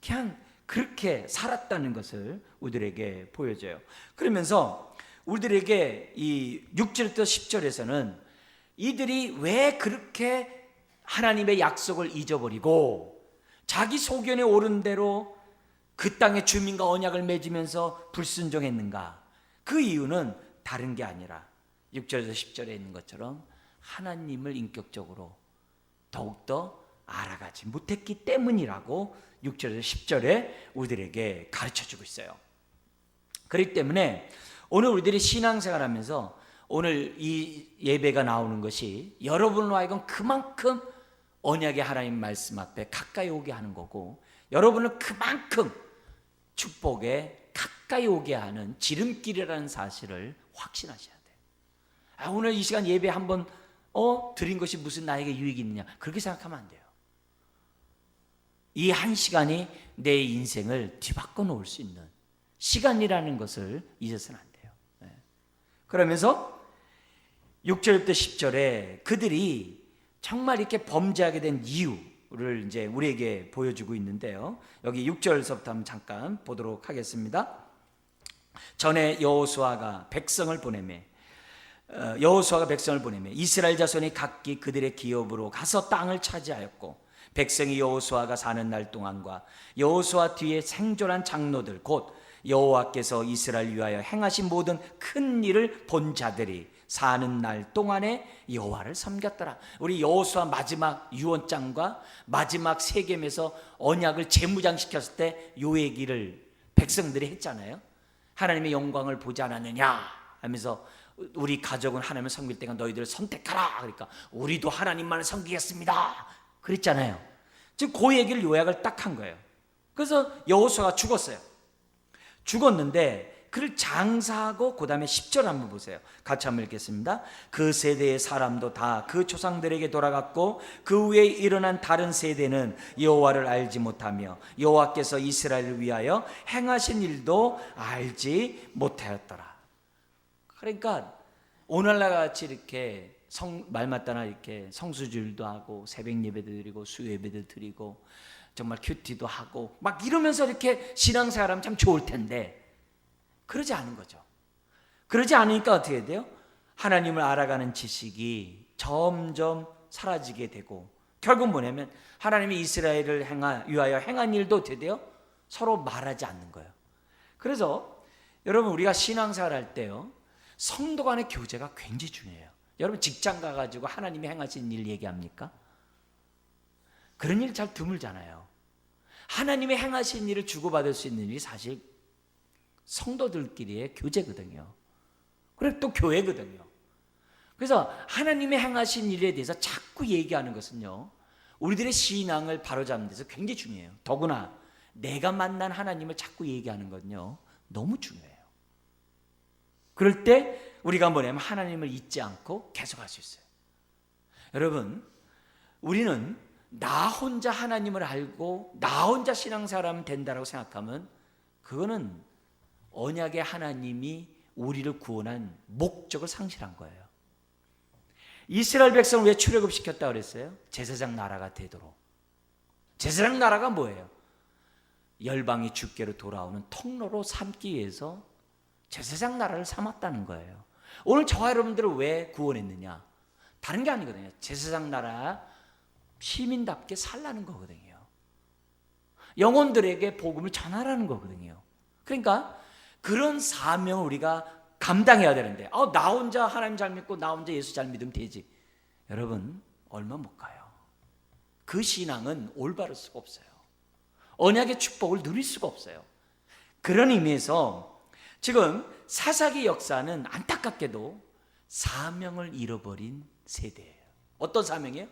Speaker 1: 그냥 그렇게 살았다는 것을 우리들에게 보여줘요. 그러면서 우리들에게 이 6절부터 10절에서는 이들이 왜 그렇게 하나님의 약속을 잊어버리고 자기 소견에 오른 대로 그 땅의 주민과 언약을 맺으면서 불순종했는가? 그 이유는 다른 게 아니라 6절에서 10절에 있는 것처럼 하나님을 인격적으로 더욱더 알아가지 못했기 때문이라고 6절에서 10절에 우리들에게 가르쳐주고 있어요. 그렇기 때문에 오늘 우리들이 신앙생활하면서 오늘 이 예배가 나오는 것이 여러분으로 하여금 그만큼 언약의 하나님 말씀 앞에 가까이 오게 하는 거고 여러분은 그만큼 축복에 가까이 오게 하는 지름길이라는 사실을 확신하셔야 돼요. 오늘 이 시간 예배 한번 드린 것이 무슨 나에게 유익이 있느냐, 그렇게 생각하면 안 돼요. 이 한 시간이 내 인생을 뒤바꿔 놓을 수 있는 시간이라는 것을 잊어서는 안 돼요. 그러면서 6절부터 10절에 그들이 정말 이렇게 범죄하게 된 이유를 이제 우리에게 보여주고 있는데요. 여기 6절서부터 한번 잠깐 보도록 하겠습니다. 전에 여호수아가 백성을 보내매 이스라엘 자손이 각기 그들의 기업으로 가서 땅을 차지하였고 백성이 여호수아가 사는 날 동안과 여호수아 뒤에 생존한 장로들 곧 여호와께서 이스라엘 위하여 행하신 모든 큰 일을 본 자들이 사는 날 동안에 여호와를 섬겼더라. 우리 여호수아 마지막 유언장과 마지막 세겜에서 언약을 재무장시켰을 때 요 얘기를 백성들이 했잖아요. 하나님의 영광을 보지 않았느냐 하면서 우리 가족은 하나님을 섬길 때가 너희들을 선택하라. 그러니까 우리도 하나님만을 섬기겠습니다 그랬잖아요. 지금 그 얘기를 요약을 딱 한 거예요. 그래서 여호수아가 죽었는데 그를 장사하고 그 다음에 10절 한번 보세요. 같이 한번 읽겠습니다. 그 세대의 사람도 다 그 조상들에게 돌아갔고 그 후에 일어난 다른 세대는 여호와를 알지 못하며 여호와께서 이스라엘을 위하여 행하신 일도 알지 못하였더라. 그러니까 오늘날 같이 이렇게 말마따나 이렇게 성수주일도 하고 새벽 예배도 드리고 수요 예배도 드리고 정말 큐티도 하고 막 이러면서 이렇게 신앙생활하면 참 좋을 텐데 그러지 않은 거죠. 그러지 않으니까 어떻게 돼요? 하나님을 알아가는 지식이 점점 사라지게 되고 결국 뭐냐면 하나님이 이스라엘을 위하여 행한 일도 어떻게 돼요? 서로 말하지 않는 거예요. 그래서 여러분 우리가 신앙생활 할 때요 성도 간의 교제가 굉장히 중요해요. 여러분 직장 가가지고 하나님이 행하신 일 얘기합니까? 그런 일 잘 드물잖아요. 하나님이 행하신 일을 주고받을 수 있는 일이 사실 성도들끼리의 교제거든요. 그리고 또 교회거든요. 그래서 하나님이 행하신 일에 대해서 자꾸 얘기하는 것은요 우리들의 신앙을 바로잡는 데서 굉장히 중요해요. 더구나 내가 만난 하나님을 자꾸 얘기하는 건요 너무 중요해요. 그럴 때 우리가 뭐냐면 하나님을 잊지 않고 계속할 수 있어요. 여러분 우리는 나 혼자 하나님을 알고 나 혼자 신앙생활하면 된다고 생각하면 그거는 언약의 하나님이 우리를 구원한 목적을 상실한 거예요. 이스라엘 백성을 왜 출애굽시켰다고 그랬어요? 제사장 나라가 되도록. 제사장 나라가 뭐예요? 열방이 주께로 돌아오는 통로로 삼기 위해서 제사장 나라를 삼았다는 거예요. 오늘 저와 여러분들을 왜 구원했느냐? 다른 게 아니거든요. 제사장 나라 시민답게 살라는 거거든요. 영혼들에게 복음을 전하라는 거거든요. 그러니까 그런 사명을 우리가 감당해야 되는데 나 혼자 하나님 잘 믿고 나 혼자 예수 잘 믿으면 되지. 여러분 얼마 못 가요. 그 신앙은 올바를 수가 없어요. 언약의 축복을 누릴 수가 없어요. 그런 의미에서 지금 사사기 역사는 안타깝게도 사명을 잃어버린 세대예요. 어떤 사명이에요?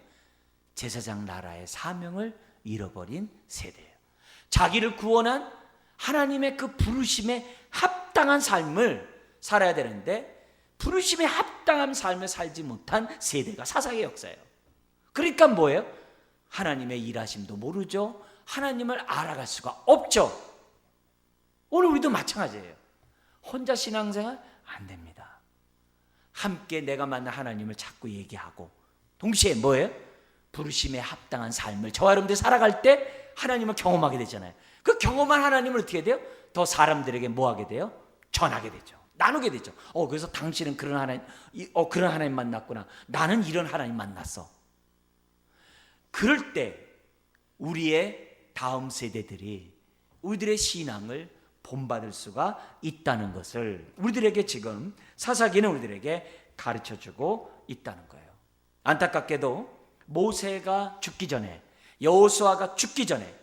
Speaker 1: 제사장 나라의 사명을 잃어버린 세대예요. 자기를 구원한 하나님의 그 부르심에 합당한 삶을 살아야 되는데 부르심에 합당한 삶을 살지 못한 세대가 사사기 역사예요. 그러니까 뭐예요? 하나님의 일하심도 모르죠. 하나님을 알아갈 수가 없죠. 오늘 우리도 마찬가지예요. 혼자 신앙생활 안 됩니다. 함께 내가 만난 하나님을 자꾸 얘기하고 동시에 뭐예요? 부르심에 합당한 삶을 저와 여러분들이 살아갈 때 하나님을 경험하게 되잖아요. 그 경험한 하나님을 어떻게 돼요? 더 사람들에게 뭐 하게 돼요? 전하게 되죠. 나누게 되죠. 그래서 당신은 그런 하나님 만났구나. 나는 이런 하나님 만났어. 그럴 때 우리의 다음 세대들이 우리들의 신앙을 본받을 수가 있다는 것을 우리들에게 지금 사사기는 우리들에게 가르쳐주고 있다는 거예요. 안타깝게도 모세가 죽기 전에 여호수아가 죽기 전에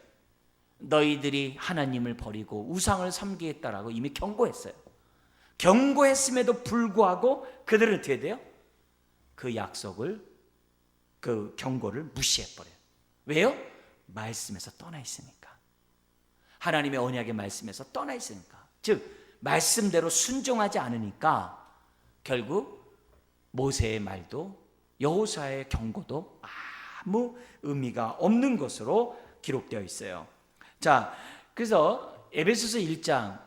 Speaker 1: 너희들이 하나님을 버리고 우상을 섬기겠다라고 이미 경고했어요. 경고했음에도 불구하고 그들은 어떻게 돼요? 그 약속을 그 경고를 무시해버려요. 왜요? 말씀에서 떠나 있으니까. 하나님의 언약의 말씀에서 떠나 있으니까. 즉 말씀대로 순종하지 않으니까 결국 모세의 말도 여호수아의 경고도 아무 의미가 없는 것으로 기록되어 있어요. 자, 그래서 에베소서 1장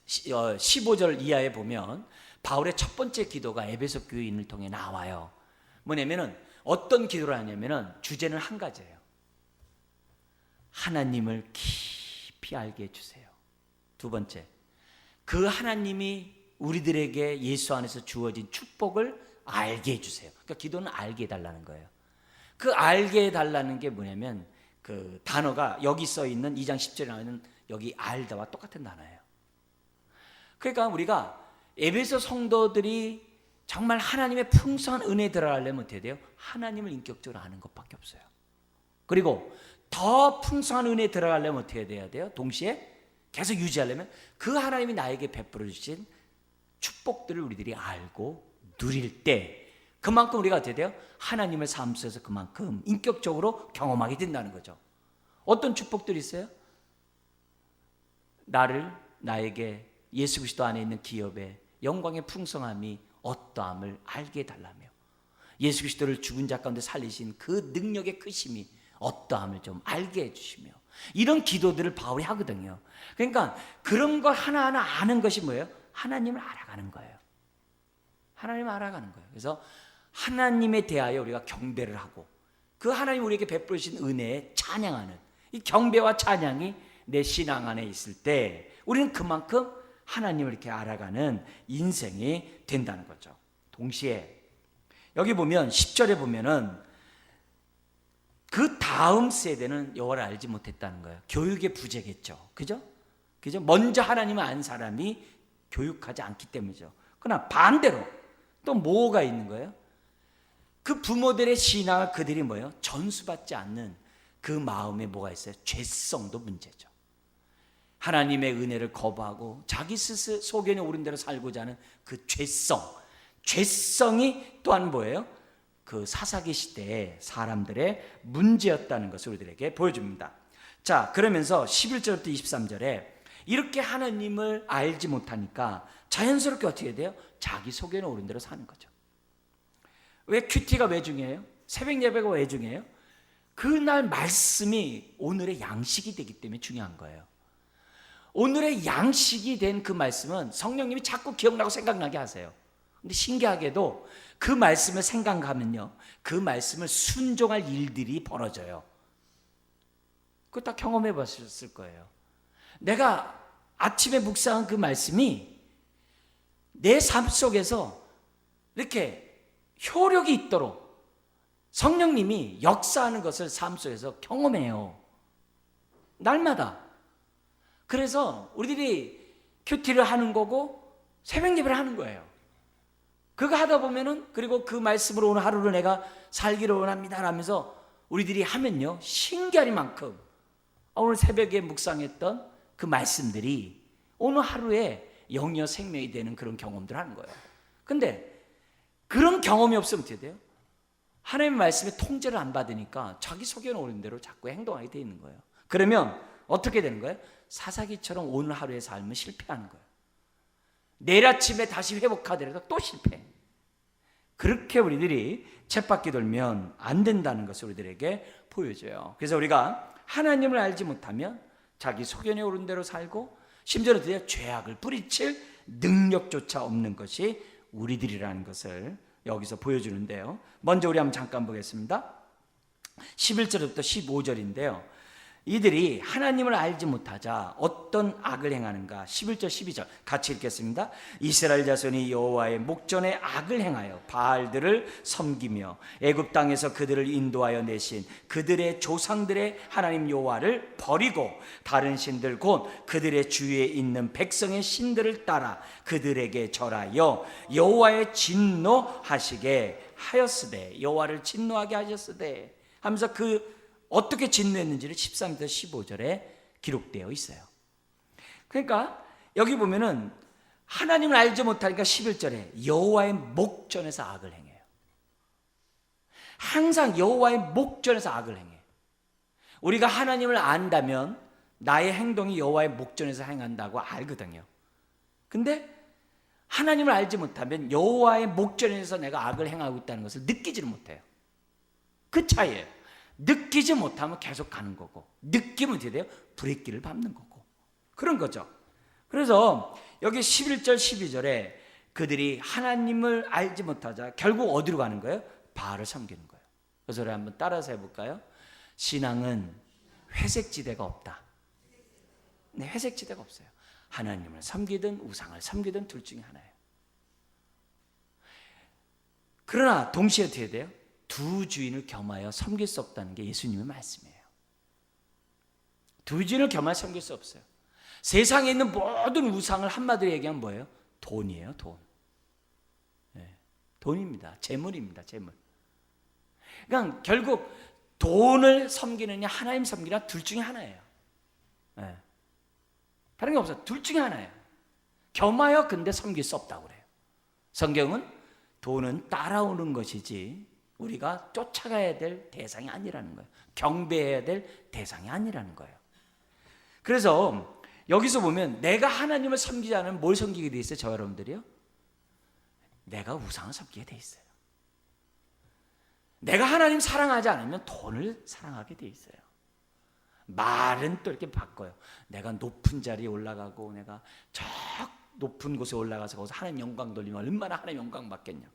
Speaker 1: 15절 이하에 보면 바울의 첫 번째 기도가 에베소 교인을 통해 나와요. 뭐냐면은 어떤 기도를 하냐면은 주제는 한 가지예요. 하나님을 깊이 알게 해주세요. 두 번째, 그 하나님이 우리들에게 예수 안에서 주어진 축복을 알게 해주세요. 그러니까 기도는 알게 해달라는 거예요. 그 알게 해달라는 게 뭐냐면 그 단어가 여기 써 있는 2장 10절에 나오는 여기 알다와 똑같은 단어예요. 그러니까 우리가 에베소 성도들이 정말 하나님의 풍성한 은혜에 들어가려면 어떻게 돼요? 하나님을 인격적으로 아는 것밖에 없어요. 그리고 더 풍성한 은혜에 들어가려면 어떻게 돼야 돼요? 동시에 계속 유지하려면 그 하나님이 나에게 베풀어 주신 축복들을 우리들이 알고 누릴 때 그만큼 우리가 어떻게 돼요? 하나님의 삶 속에서 그만큼 인격적으로 경험하게 된다는 거죠. 어떤 축복들이 있어요? 나에게 예수 그리스도 안에 있는 기업의 영광의 풍성함이 어떠함을 알게 해달라며 예수 그리스도를 죽은 자 가운데 살리신 그 능력의 크심이 어떠함을 좀 알게 해주시며 이런 기도들을 바울이 하거든요. 그러니까 그런 걸 하나하나 아는 것이 뭐예요? 하나님을 알아가는 거예요. 하나님을 알아가는 거예요. 그래서 하나님에 대하여 우리가 경배를 하고 그 하나님 우리에게 베풀으신 은혜에 찬양하는 이 경배와 찬양이 내 신앙 안에 있을 때 우리는 그만큼 하나님을 이렇게 알아가는 인생이 된다는 거죠. 동시에 여기 보면 10절에 보면은 그 다음 세대는 여호와를 알지 못했다는 거예요. 교육의 부재겠죠. 그죠? 먼저 하나님을 안 사람이 교육하지 않기 때문이죠. 그러나 반대로 또 뭐가 있는 거예요? 그 부모들의 신앙을 그들이 뭐예요? 전수받지 않는 그 마음에 뭐가 있어요? 죄성도 문제죠. 하나님의 은혜를 거부하고 자기 스스로 소견에 오른 대로 살고자 하는 그 죄성이 또한 뭐예요? 그 사사기 시대의 사람들의 문제였다는 것을 우리들에게 보여줍니다. 자, 그러면서 11절부터 23절에 이렇게 하나님을 알지 못하니까 자연스럽게 어떻게 돼요? 자기 소견에 오른 대로 사는 거죠. 왜 큐티가 왜 중요해요? 새벽 예배가 왜 중요해요? 그날 말씀이 오늘의 양식이 되기 때문에 중요한 거예요. 오늘의 양식이 된 그 말씀은 성령님이 자꾸 기억나고 생각나게 하세요. 근데 신기하게도 그 말씀을 생각하면요, 그 말씀을 순종할 일들이 벌어져요. 그거 다 경험해 보셨을 거예요. 내가 아침에 묵상한 그 말씀이 내 삶 속에서 이렇게 효력이 있도록 성령님이 역사하는 것을 삶 속에서 경험해요. 날마다. 그래서 우리들이 큐티를 하는 거고 새벽 예배를 하는 거예요. 그거 하다 보면은 그리고 그 말씀으로 오늘 하루를 내가 살기를 원합니다 라면서 우리들이 하면요, 신기하리만큼 오늘 새벽에 묵상했던 그 말씀들이 오늘 하루에 영역 생명이 되는 그런 경험들을 하는 거예요. 근데 그런 경험이 없으면 어떻게 돼요? 하나님의 말씀에 통제를 안 받으니까 자기 소견에 오른 대로 자꾸 행동하게 돼 있는 거예요. 그러면 어떻게 되는 거예요? 사사기처럼 오늘 하루의 삶은 실패하는 거예요. 내일 아침에 다시 회복하더라도 또 실패. 그렇게 우리들이 쳇바퀴 돌면 안 된다는 것을 우리들에게 보여줘요. 그래서 우리가 하나님을 알지 못하면 자기 소견에 오른 대로 살고 심지어는 드디어 죄악을 뿌리칠 능력조차 없는 것이 우리들이라는 것을 여기서 보여주는데요. 먼저 우리 한번 잠깐 보겠습니다. 11절부터 15절인데요. 이들이 하나님을 알지 못하자 어떤 악을 행하는가? 11절 12절 같이 읽겠습니다. 이스라엘 자손이 여호와의 목전에 악을 행하여 바알들을 섬기며 애굽 땅에서 그들을 인도하여 내신 그들의 조상들의 하나님 여호와를 버리고 다른 신들 곧 그들의 주위에 있는 백성의 신들을 따라 그들에게 절하여 여호와의 진노하시게 하였으되, 여호와를 진노하게 하셨으되 하면서 그 어떻게 진노했는지를 13절부터 15절에 기록되어 있어요. 그러니까 여기 보면은 하나님을 알지 못하니까 11절에 여호와의 목전에서 악을 행해요. 항상 여호와의 목전에서 악을 행해. 우리가 하나님을 안다면 나의 행동이 여호와의 목전에서 행한다고 알거든요. 근데 하나님을 알지 못하면 여호와의 목전에서 내가 악을 행하고 있다는 것을 느끼지를 못해요. 그 차이예요. 느끼지 못하면 계속 가는 거고, 느끼면 어떻게 돼요? 브레이크를 밟는 거고, 그런 거죠. 그래서 여기 11절 12절에 그들이 하나님을 알지 못하자 결국 어디로 가는 거예요? 바알을 섬기는 거예요. 그래서 우리 한번 따라서 해볼까요? 신앙은 회색지대가 없다. 네, 회색지대가 없어요. 하나님을 섬기든 우상을 섬기든 둘 중에 하나예요. 그러나 동시에 어떻게 돼요? 두 주인을 겸하여 섬길 수 없다는 게 예수님의 말씀이에요. 두 주인을 겸하여 섬길 수 없어요. 세상에 있는 모든 우상을 한마디로 얘기하면 뭐예요? 돈이에요, 돈. 네, 돈입니다. 재물입니다, 재물. 그러니까 결국 돈을 섬기느냐 하나님 섬기느냐 둘 중에 하나예요. 네. 다른 게 없어요. 둘 중에 하나예요. 겸하여 근데 섬길 수 없다고 그래요. 성경은 돈은 따라오는 것이지 우리가 쫓아가야 될 대상이 아니라는 거예요. 경배해야 될 대상이 아니라는 거예요. 그래서 여기서 보면 내가 하나님을 섬기지 않으면 뭘 섬기게 돼 있어요? 저 여러분들이요? 내가 우상을 섬기게 돼 있어요. 내가 하나님 사랑하지 않으면 돈을 사랑하게 돼 있어요. 말은 또 이렇게 바꿔요. 내가 높은 자리에 올라가고 내가 저 높은 곳에 올라가서 거기서 하나님 영광 돌리면 얼마나 하나님 영광 받겠냐고.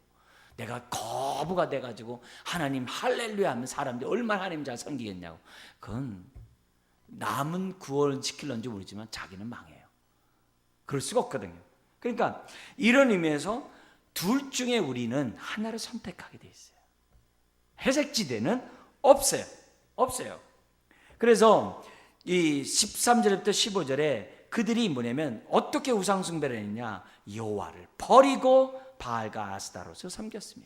Speaker 1: 내가 거부가 돼가지고 하나님 할렐루야 하면 사람들이 얼마나 하나님 잘 섬기겠냐고. 그건 남은 구원시킬런지 모르지만 자기는 망해요. 그럴 수가 없거든요. 그러니까 이런 의미에서 둘 중에 우리는 하나를 선택하게 돼 있어요. 회색지대는 없어요. 없어요. 그래서 이 13절부터 15절에 그들이 뭐냐면 어떻게 우상숭배를 했냐, 여호와를 버리고 바알과 아스타롯을 섬겼으며.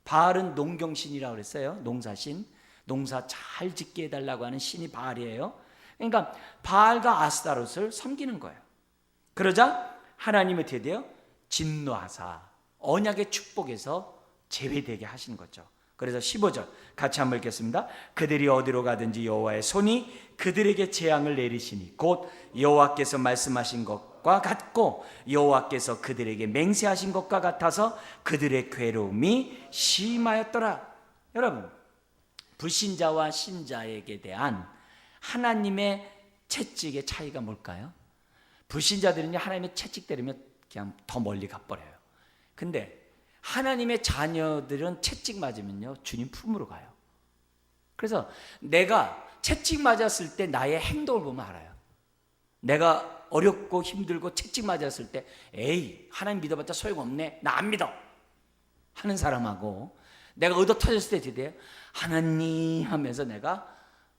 Speaker 1: 바알은 농경신이라고 그랬어요. 농사신, 농사 잘 짓게 해달라고 하는 신이 바알이에요. 그러니까 바알과 아스타롯을 섬기는 거예요. 그러자 하나님이 어떻게 돼요? 진노하사 언약의 축복에서 제외되게 하신 거죠. 그래서 15절 같이 한번 읽겠습니다. 그들이 어디로 가든지 여호와의 손이 그들에게 재앙을 내리시니 곧 여호와께서 말씀하신 것과 같고 여호와께서 그들에게 맹세하신 것과 같아서 그들의 괴로움이 심하였더라. 여러분, 불신자와 신자에게 대한 하나님의 채찍의 차이가 뭘까요? 불신자들은요, 하나님의 채찍 때리면 그냥 더 멀리 가버려요. 근데 하나님의 자녀들은 채찍 맞으면요, 주님 품으로 가요. 그래서 내가 채찍 맞았을 때 나의 행동을 보면 알아요. 내가 어렵고 힘들고 채찍 맞았을 때 에이, 하나님 믿어봤자 소용없네, 나 안 믿어 하는 사람하고, 내가 얻어 터졌을 때 어떻게 돼요? 하나님 하면서 내가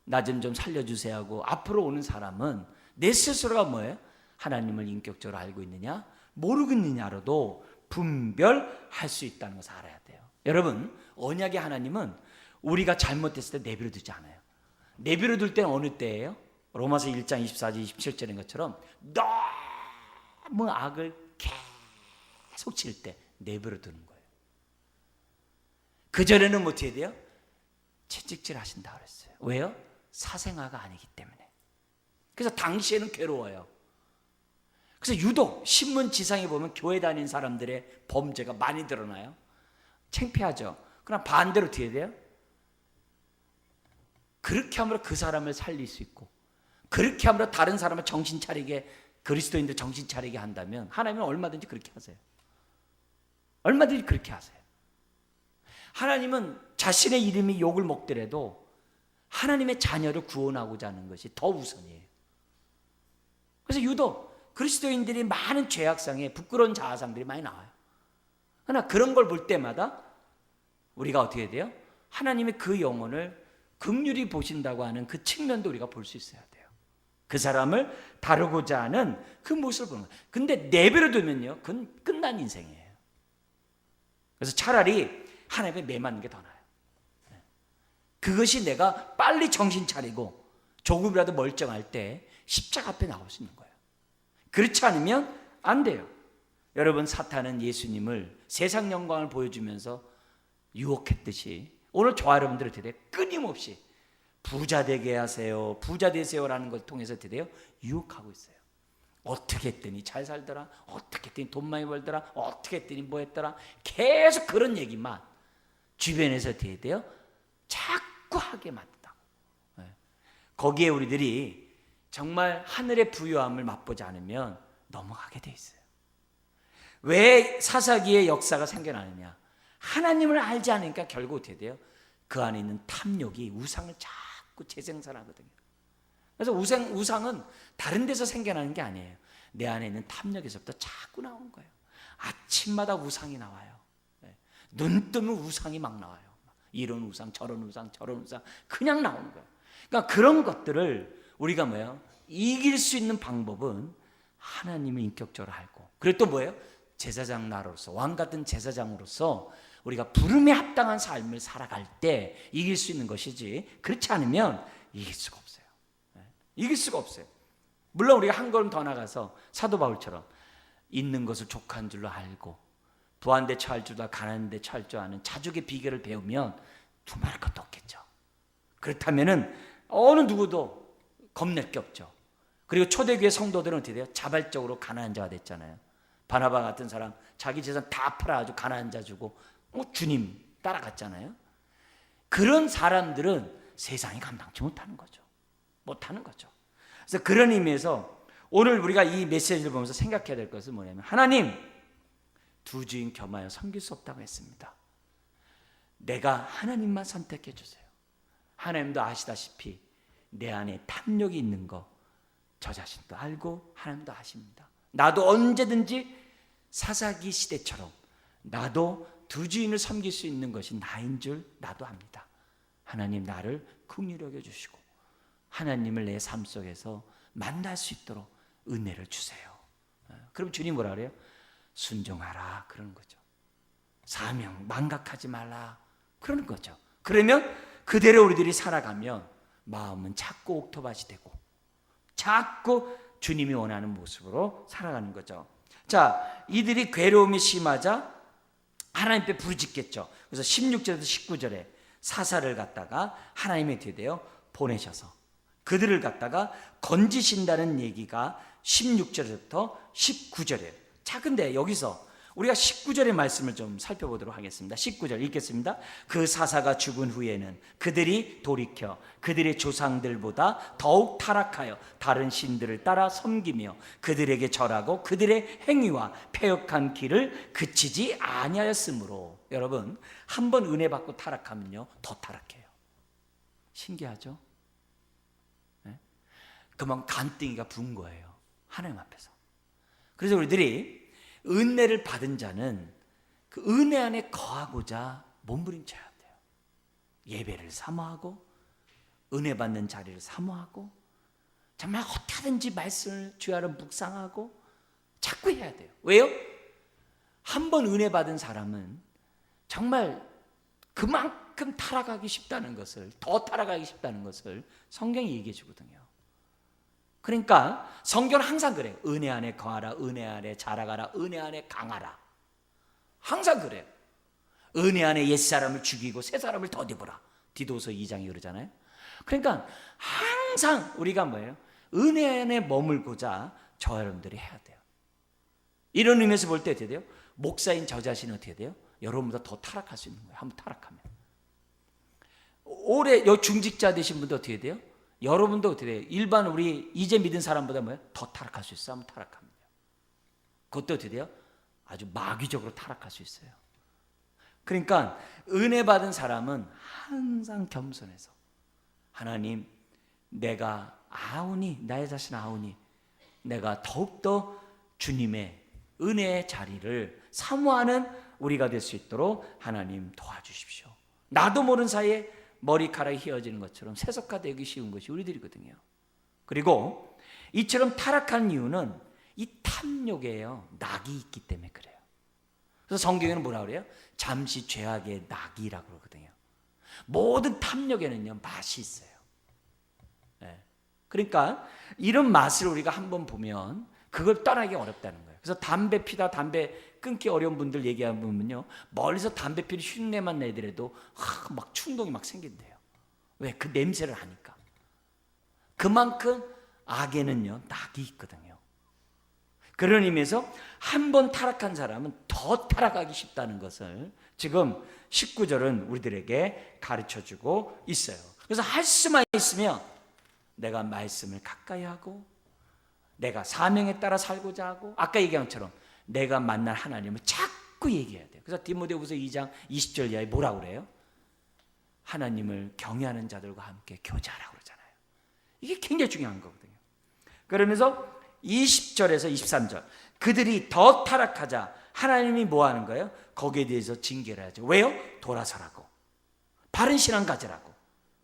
Speaker 1: 나 좀 살려주세요 하고 앞으로 오는 사람은 내 스스로가 뭐예요? 하나님을 인격적으로 알고 있느냐 모르고 있느냐로도 분별할 수 있다는 것을 알아야 돼요. 여러분, 언약의 하나님은 우리가 잘못했을 때 내버려 두지 않아요. 내버려 둘 때는 어느 때예요? 로마서 1장 24절 27절인 것처럼 너무 악을 계속 칠 때 내버려 두는 거예요. 그전에는 뭐 어떻게 돼요? 채찍질 하신다 그랬어요. 왜요? 사생아가 아니기 때문에. 그래서 당시에는 괴로워요. 그래서 유독 신문지상에 보면 교회 다니는 사람들의 범죄가 많이 드러나요. 창피하죠. 그러나 반대로 어떻게 돼요? 그렇게 함으로 그 사람을 살릴 수 있고, 그렇게 함으로 다른 사람을 정신 차리게, 그리스도인들 정신 차리게 한다면 하나님은 얼마든지 그렇게 하세요. 얼마든지 그렇게 하세요. 하나님은 자신의 이름이 욕을 먹더라도 하나님의 자녀를 구원하고자 하는 것이 더 우선이에요. 그래서 유독 그리스도인들이 많은 죄악상에 부끄러운 자아상들이 많이 나와요. 그러나 그런 걸 볼 때마다 우리가 어떻게 돼요? 하나님의 그 영혼을 긍휼히 보신다고 하는 그 측면도 우리가 볼 수 있어야 돼요. 그 사람을 다루고자 하는 그 모습을 보는 거예요. 근데 내버려 두면요, 그건 끝난 인생이에요. 그래서 차라리 하나님에 매맞는 게 더 나아요. 그것이 내가 빨리 정신 차리고 조금이라도 멀쩡할 때 십자가 앞에 나올 수 있는 거예요. 그렇지 않으면 안 돼요. 여러분, 사탄은 예수님을 세상 영광을 보여주면서 유혹했듯이 오늘 저와 여러분들을 어떻게 돼요? 끊임없이 부자 되게 하세요, 부자 되세요라는 걸 통해서 어떻게 돼요? 유혹하고 있어요. 어떻게 했더니 잘 살더라, 어떻게 했더니 돈 많이 벌더라, 어떻게 했더니 뭐 했더라, 계속 그런 얘기만 주변에서 어떻게 돼요? 자꾸 하게 만든다고. 거기에 우리들이 정말 하늘의 부유함을 맛보지 않으면 넘어가게 돼 있어요. 왜 사사기의 역사가 생겨나느냐? 하나님을 알지 않으니까 결국 어떻게 돼요? 그 안에 있는 탐욕이 우상을 자꾸 재생산하거든요. 그래서 우상은 다른 데서 생겨나는 게 아니에요. 내 안에 있는 탐욕에서부터 자꾸 나오는 거예요. 아침마다 우상이 나와요. 눈 뜨면 우상이 막 나와요. 이런 우상, 저런 우상, 저런 우상 그냥 나오는 거예요. 그러니까 그런 것들을 우리가 뭐예요? 이길 수 있는 방법은 하나님을 인격적으로 알고, 그리고 또 뭐예요? 제사장 나로서, 왕 같은 제사장으로서 우리가 부름에 합당한 삶을 살아갈 때 이길 수 있는 것이지, 그렇지 않으면 이길 수가 없어요. 이길 수가 없어요. 물론 우리가 한 걸음 더 나가서 사도 바울처럼 있는 것을 족한 줄로 알고 부한 데 처할 줄과 가난한 데 처할 줄 아는 자족의 비결을 배우면 두말할 것도 없겠죠. 그렇다면은 어느 누구도 겁낼 게 없죠. 그리고 초대교회 성도들은 어떻게 돼요? 자발적으로 가난한 자가 됐잖아요. 바나바 같은 사람 자기 재산 다 팔아가지고 가난한 자 주고 주님 따라갔잖아요. 그런 사람들은 세상이 감당치 못하는 거죠. 못하는 거죠. 그래서 그런 의미에서 오늘 우리가 이 메시지를 보면서 생각해야 될 것은 뭐냐면, 하나님, 두 주인 겸하여 섬길 수 없다고 했습니다. 내가 하나님만 선택해 주세요. 하나님도 아시다시피 내 안에 탐욕이 있는 거 저 자신도 알고 하나님도 아십니다. 나도 언제든지 사사기 시대처럼 나도 두 주인을 섬길 수 있는 것이 나인 줄 나도 압니다. 하나님, 나를 긍휼히 여겨 주시고 하나님을 내 삶 속에서 만날 수 있도록 은혜를 주세요. 그럼 주님 뭐라 그래요? 순종하라 그러는 거죠. 사명 망각하지 말라 그러는 거죠. 그러면 그대로 우리들이 살아가면 마음은 자꾸 옥토밭이 되고 자꾸 주님이 원하는 모습으로 살아가는 거죠. 자, 이들이 괴로움이 심하자 하나님 앞에 부르짖겠죠. 그래서 16절에서 19절에 사사를 갖다가 하나님의 뒤에요 보내셔서 그들을 갖다가 건지신다는 얘기가 16절부터 19절이에요. 자, 근데 여기서 우리가 19절의 말씀을 좀 살펴보도록 하겠습니다. 19절 읽겠습니다. 그 사사가 죽은 후에는 그들이 돌이켜 그들의 조상들보다 더욱 타락하여 다른 신들을 따라 섬기며 그들에게 절하고 그들의 행위와 패역한 길을 그치지 아니하였으므로. 여러분, 한 번 은혜 받고 타락하면요 더 타락해요. 신기하죠? 네? 그만 간땡이가 부은 거예요, 하나님 앞에서. 그래서 우리들이 은혜를 받은 자는 그 은혜 안에 거하고자 몸부림쳐야 돼요. 예배를 사모하고 은혜 받는 자리를 사모하고 정말 어떻게든지 말씀을 주의 안에 묵상하고 자꾸 해야 돼요. 왜요? 한 번 은혜 받은 사람은 정말 그만큼 타락하기 쉽다는 것을, 더 타락하기 쉽다는 것을 성경이 얘기해 주거든요. 그러니까 성경은 항상 그래요. 은혜 안에 거하라, 은혜 안에 자라가라, 은혜 안에 강하라. 항상 그래요. 은혜 안에 옛사람을 죽이고 새사람을 덧입으라. 디도서 2장이 그러잖아요. 그러니까 항상 우리가 뭐예요? 은혜 안에 머물고자 저 여러분들이 해야 돼요. 이런 의미에서 볼 때 어떻게 돼요? 목사인 저 자신은 어떻게 돼요? 여러분보다 더 타락할 수 있는 거예요. 한번 타락하면. 올해 중직자 되신 분도 어떻게 돼요? 여러분도 어떻게 돼요? 일반 우리 이제 믿은 사람보다 뭐예요? 더 타락할 수 있어요. 한번 타락하면. 그것도 어떻게 돼요? 아주 마귀적으로 타락할 수 있어요. 그러니까 은혜 받은 사람은 항상 겸손해서 하나님, 내가 아우니, 나의 자신 아우니 내가 더욱더 주님의 은혜의 자리를 사모하는 우리가 될 수 있도록 하나님 도와주십시오. 나도 모르는 사이에 머리카락이 휘어지는 것처럼 세속화되기 쉬운 것이 우리들이거든요. 그리고 이처럼 타락한 이유는 이 탐욕에요 낙이 있기 때문에 그래요. 그래서 성경에는 뭐라 그래요? 잠시 죄악의 낙이라고 그러거든요. 모든 탐욕에는요 맛이 있어요. 네. 그러니까 이런 맛을 우리가 한번 보면 그걸 떠나기 어렵다는 거예요. 그래서 담배 피다 담배 끊기 어려운 분들 얘기하면요 멀리서 담배 피는 흉내만 내더라도 막 충동이 막 생긴대요. 왜? 그 냄새를 하니까. 그만큼 악에는요 낙이 있거든요. 그런 의미에서 한 번 타락한 사람은 더 타락하기 쉽다는 것을 지금 19절은 우리들에게 가르쳐주고 있어요. 그래서 할 수만 있으면 내가 말씀을 가까이 하고 내가 사명에 따라 살고자 하고 아까 얘기한 것처럼 내가 만날 하나님을 자꾸 얘기해야 돼요. 그래서 디모데후서 2장 20절 이하에 뭐라고 그래요? 하나님을 경외하는 자들과 함께 교제하라고 그러잖아요. 이게 굉장히 중요한 거거든요. 그러면서 20절에서 23절 그들이 더 타락하자 하나님이 뭐 하는 거예요? 거기에 대해서 징계를 하죠. 왜요? 돌아서라고, 바른 신앙 가지라고.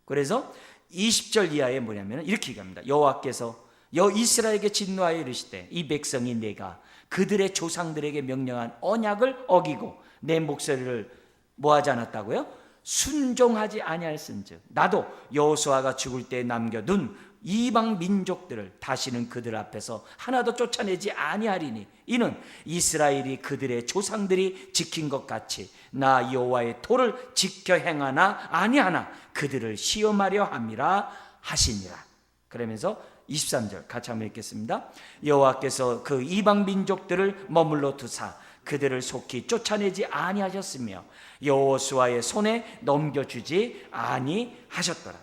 Speaker 1: 그래서 20절 이하에 뭐냐면 이렇게 얘기합니다. 여호와께서 이스라엘에게 진노하여 이르시되 이 백성이 내가 그들의 조상들에게 명령한 언약을 어기고 내 목소리를 뭐하지 않았다고요? 순종하지 아니할진즉 나도 여호수아가 죽을 때 남겨둔 이방 민족들을 다시는 그들 앞에서 하나도 쫓아내지 아니하리니 이는 이스라엘이 그들의 조상들이 지킨 것 같이 나 여호와의 토를 지켜 행하나 아니하나 그들을 시험하려 함이라 하시니라. 그러면서 23절 같이 한번 읽겠습니다. 여호와께서 그 이방 민족들을 머물러 두사 그들을 속히 쫓아내지 아니하셨으며 여호수아의 손에 넘겨주지 아니하셨더라.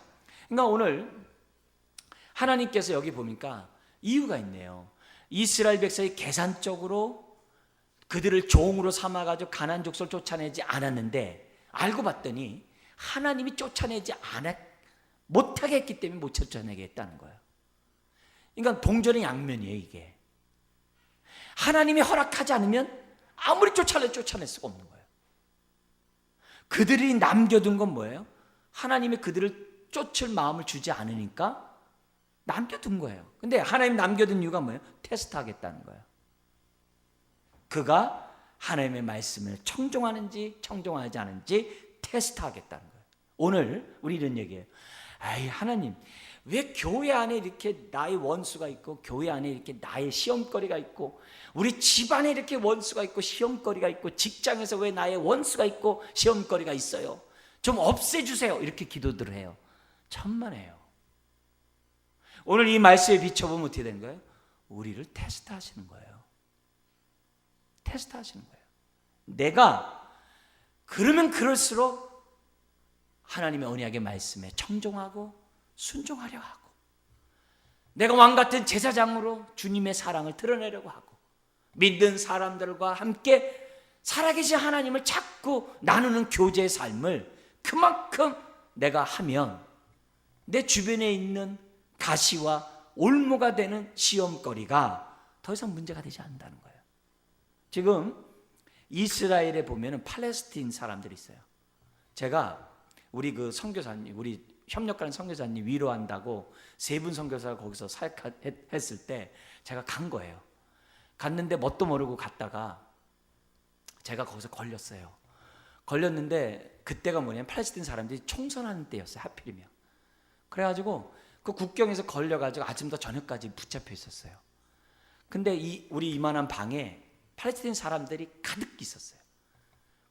Speaker 1: 그러니까 오늘 하나님께서 여기 보니까 이유가 있네요. 이스라엘 백성이 계산적으로 그들을 종으로 삼아가지고 가나안 족속을 쫓아내지 않았는데, 알고 봤더니 하나님이 쫓아내지 못하게 했기 때문에 못 쫓아내게 했다는 거예요. 그러니까 동전의 양면이에요. 이게 하나님이 허락하지 않으면 아무리 쫓아낼 수가 없는 거예요. 그들이 남겨둔 건 뭐예요? 하나님이 그들을 쫓을 마음을 주지 않으니까 남겨둔 거예요. 근데 하나님 남겨둔 이유가 뭐예요? 테스트하겠다는 거예요. 그가 하나님의 말씀을 청종하는지 청종하지 않은지 테스트하겠다는 거예요. 오늘 우리 이런 얘기예요. 아이, 하나님, 왜 교회 안에 이렇게 나의 원수가 있고, 교회 안에 이렇게 나의 시험거리가 있고, 우리 집안에 이렇게 원수가 있고 시험거리가 있고, 직장에서 왜 나의 원수가 있고 시험거리가 있어요? 좀 없애주세요. 이렇게 기도들을 해요. 천만에요. 오늘 이 말씀에 비춰보면 어떻게 되는 거예요? 우리를 테스트하시는 거예요. 테스트하시는 거예요. 내가 그러면 그럴수록 하나님의 언약의 말씀에 청종하고 순종하려 하고, 내가 왕같은 제사장으로 주님의 사랑을 드러내려고 하고, 믿는 사람들과 함께 살아계신 하나님을 찾고 나누는 교제의 삶을 그만큼 내가 하면 내 주변에 있는 가시와 올무가 되는 시험거리가 더 이상 문제가 되지 않는다는 거예요. 지금 이스라엘에 보면은 팔레스틴 사람들이 있어요. 제가 우리 그 선교사님, 우리 협력하는 선교사님 위로한다고 세 분 선교사가 거기서 사역했을 때 제가 간 거예요. 갔는데 뭣도 모르고 갔다가 제가 거기서 걸렸어요. 걸렸는데 그때가 뭐냐면 팔레스틴 사람들이 총선하는 때였어요. 하필이면. 그래가지고 그 국경에서 걸려가지고 아침부터 저녁까지 붙잡혀 있었어요. 근데 우리 이만한 방에 팔레스틴 사람들이 가득 있었어요.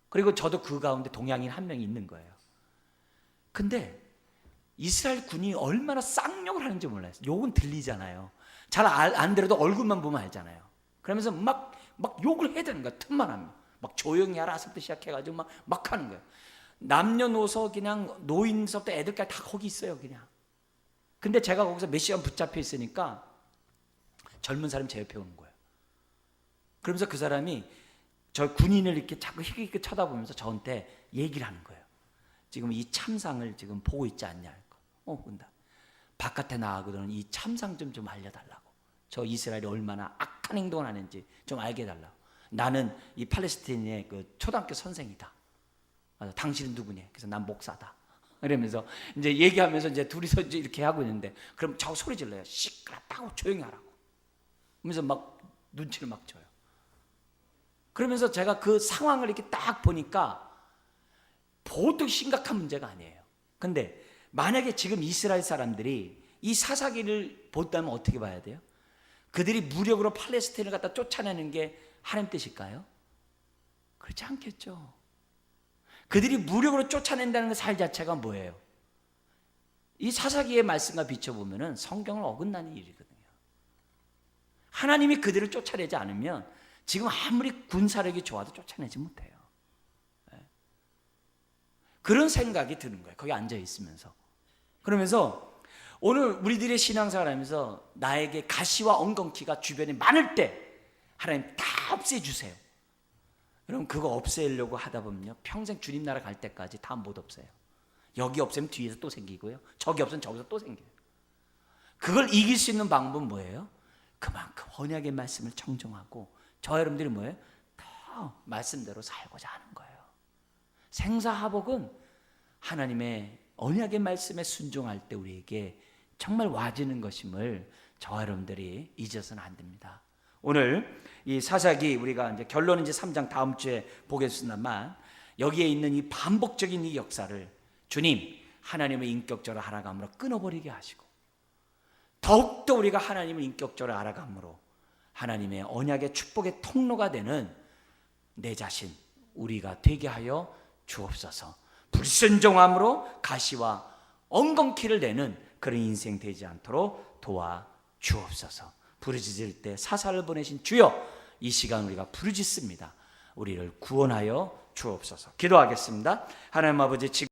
Speaker 1: 그리고 저도 그 가운데 동양인 한 명이 있는 거예요. 근데 이스라엘 군이 얼마나 쌍욕을 하는지 몰라요. 욕은 들리잖아요. 잘 안 들어도 얼굴만 보면 알잖아요. 그러면서 막 욕을 해야 되는 거야. 틈만 하면. 막 조용히 하라서부터 시작해가지고 막 하는 거예요. 남녀노소 그냥 노인서부터 애들까지 다 거기 있어요. 그냥. 근데 제가 거기서 몇 시간 붙잡혀 있으니까 젊은 사람이 제 옆에 오는 거예요. 그러면서 그 사람이 저 군인을 이렇게 자꾸 희귀하게 쳐다보면서 저한테 얘기를 하는 거예요. 지금 이 참상을 지금 보고 있지 않냐. 근다. 바깥에 나가거든 이 참상 좀 알려달라고. 저 이스라엘이 얼마나 악한 행동을 하는지 좀 알게 해달라고. 나는 이 팔레스틴의 그 초등학교 선생이다. 당신은 누구냐? 그래서 난 목사다. 이러면서 이제 얘기하면서 이제 둘이서 이제 이렇게 하고 있는데, 그럼 자꾸 소리 질러요. 시끄럽다고 조용히 하라고. 그러면서 막 눈치를 막 줘요. 그러면서 제가 그 상황을 이렇게 딱 보니까 보통 심각한 문제가 아니에요. 근데 만약에 지금 이스라엘 사람들이 이 사사기를 본다면 어떻게 봐야 돼요? 그들이 무력으로 팔레스틴을 갖다 쫓아내는 게 하나님 뜻일까요? 그렇지 않겠죠. 그들이 무력으로 쫓아낸다는 살 자체가 뭐예요? 이 사사기의 말씀과 비춰보면 성경을 어긋나는 일이거든요. 하나님이 그들을 쫓아내지 않으면 지금 아무리 군사력이 좋아도 쫓아내지 못해요. 그런 생각이 드는 거예요. 거기 앉아 있으면서. 그러면서 오늘 우리들의 신앙생활 하면서 나에게 가시와 엉겅퀴가 주변에 많을 때 하나님 다 없애주세요. 여러분, 그거 없애려고 하다 보면요, 평생 주님 나라 갈 때까지 다 못 없애요. 여기 없애면 뒤에서 또 생기고요, 저기 없애면 저기서 또 생겨요. 그걸 이길 수 있는 방법은 뭐예요? 그만큼 언약의 말씀을 청정하고, 저 여러분들이 뭐예요? 더 말씀대로 살고자 하는 거예요. 생사화복은 하나님의 언약의 말씀에 순종할 때 우리에게 정말 와지는 것임을 저와 여러분들이 잊어서는 안 됩니다. 오늘 이 사사기 우리가 이제 결론은 이제 3장 다음 주에 보겠습니다만, 여기에 있는 이 반복적인 이 역사를 주님 하나님의 인격적으로 알아감으로 끊어버리게 하시고, 더욱더 우리가 하나님을 인격적으로 알아감으로 하나님의 언약의 축복의 통로가 되는 내 자신 우리가 되게 하여 주옵소서. 불순종함으로 가시와 엉겅퀴를 내는 그런 인생 되지 않도록 도와 주옵소서. 부르짖을 때 사사를 보내신 주여, 이 시간 우리가 부르짖습니다. 우리를 구원하여 주옵소서. 기도하겠습니다. 하나님 아버지,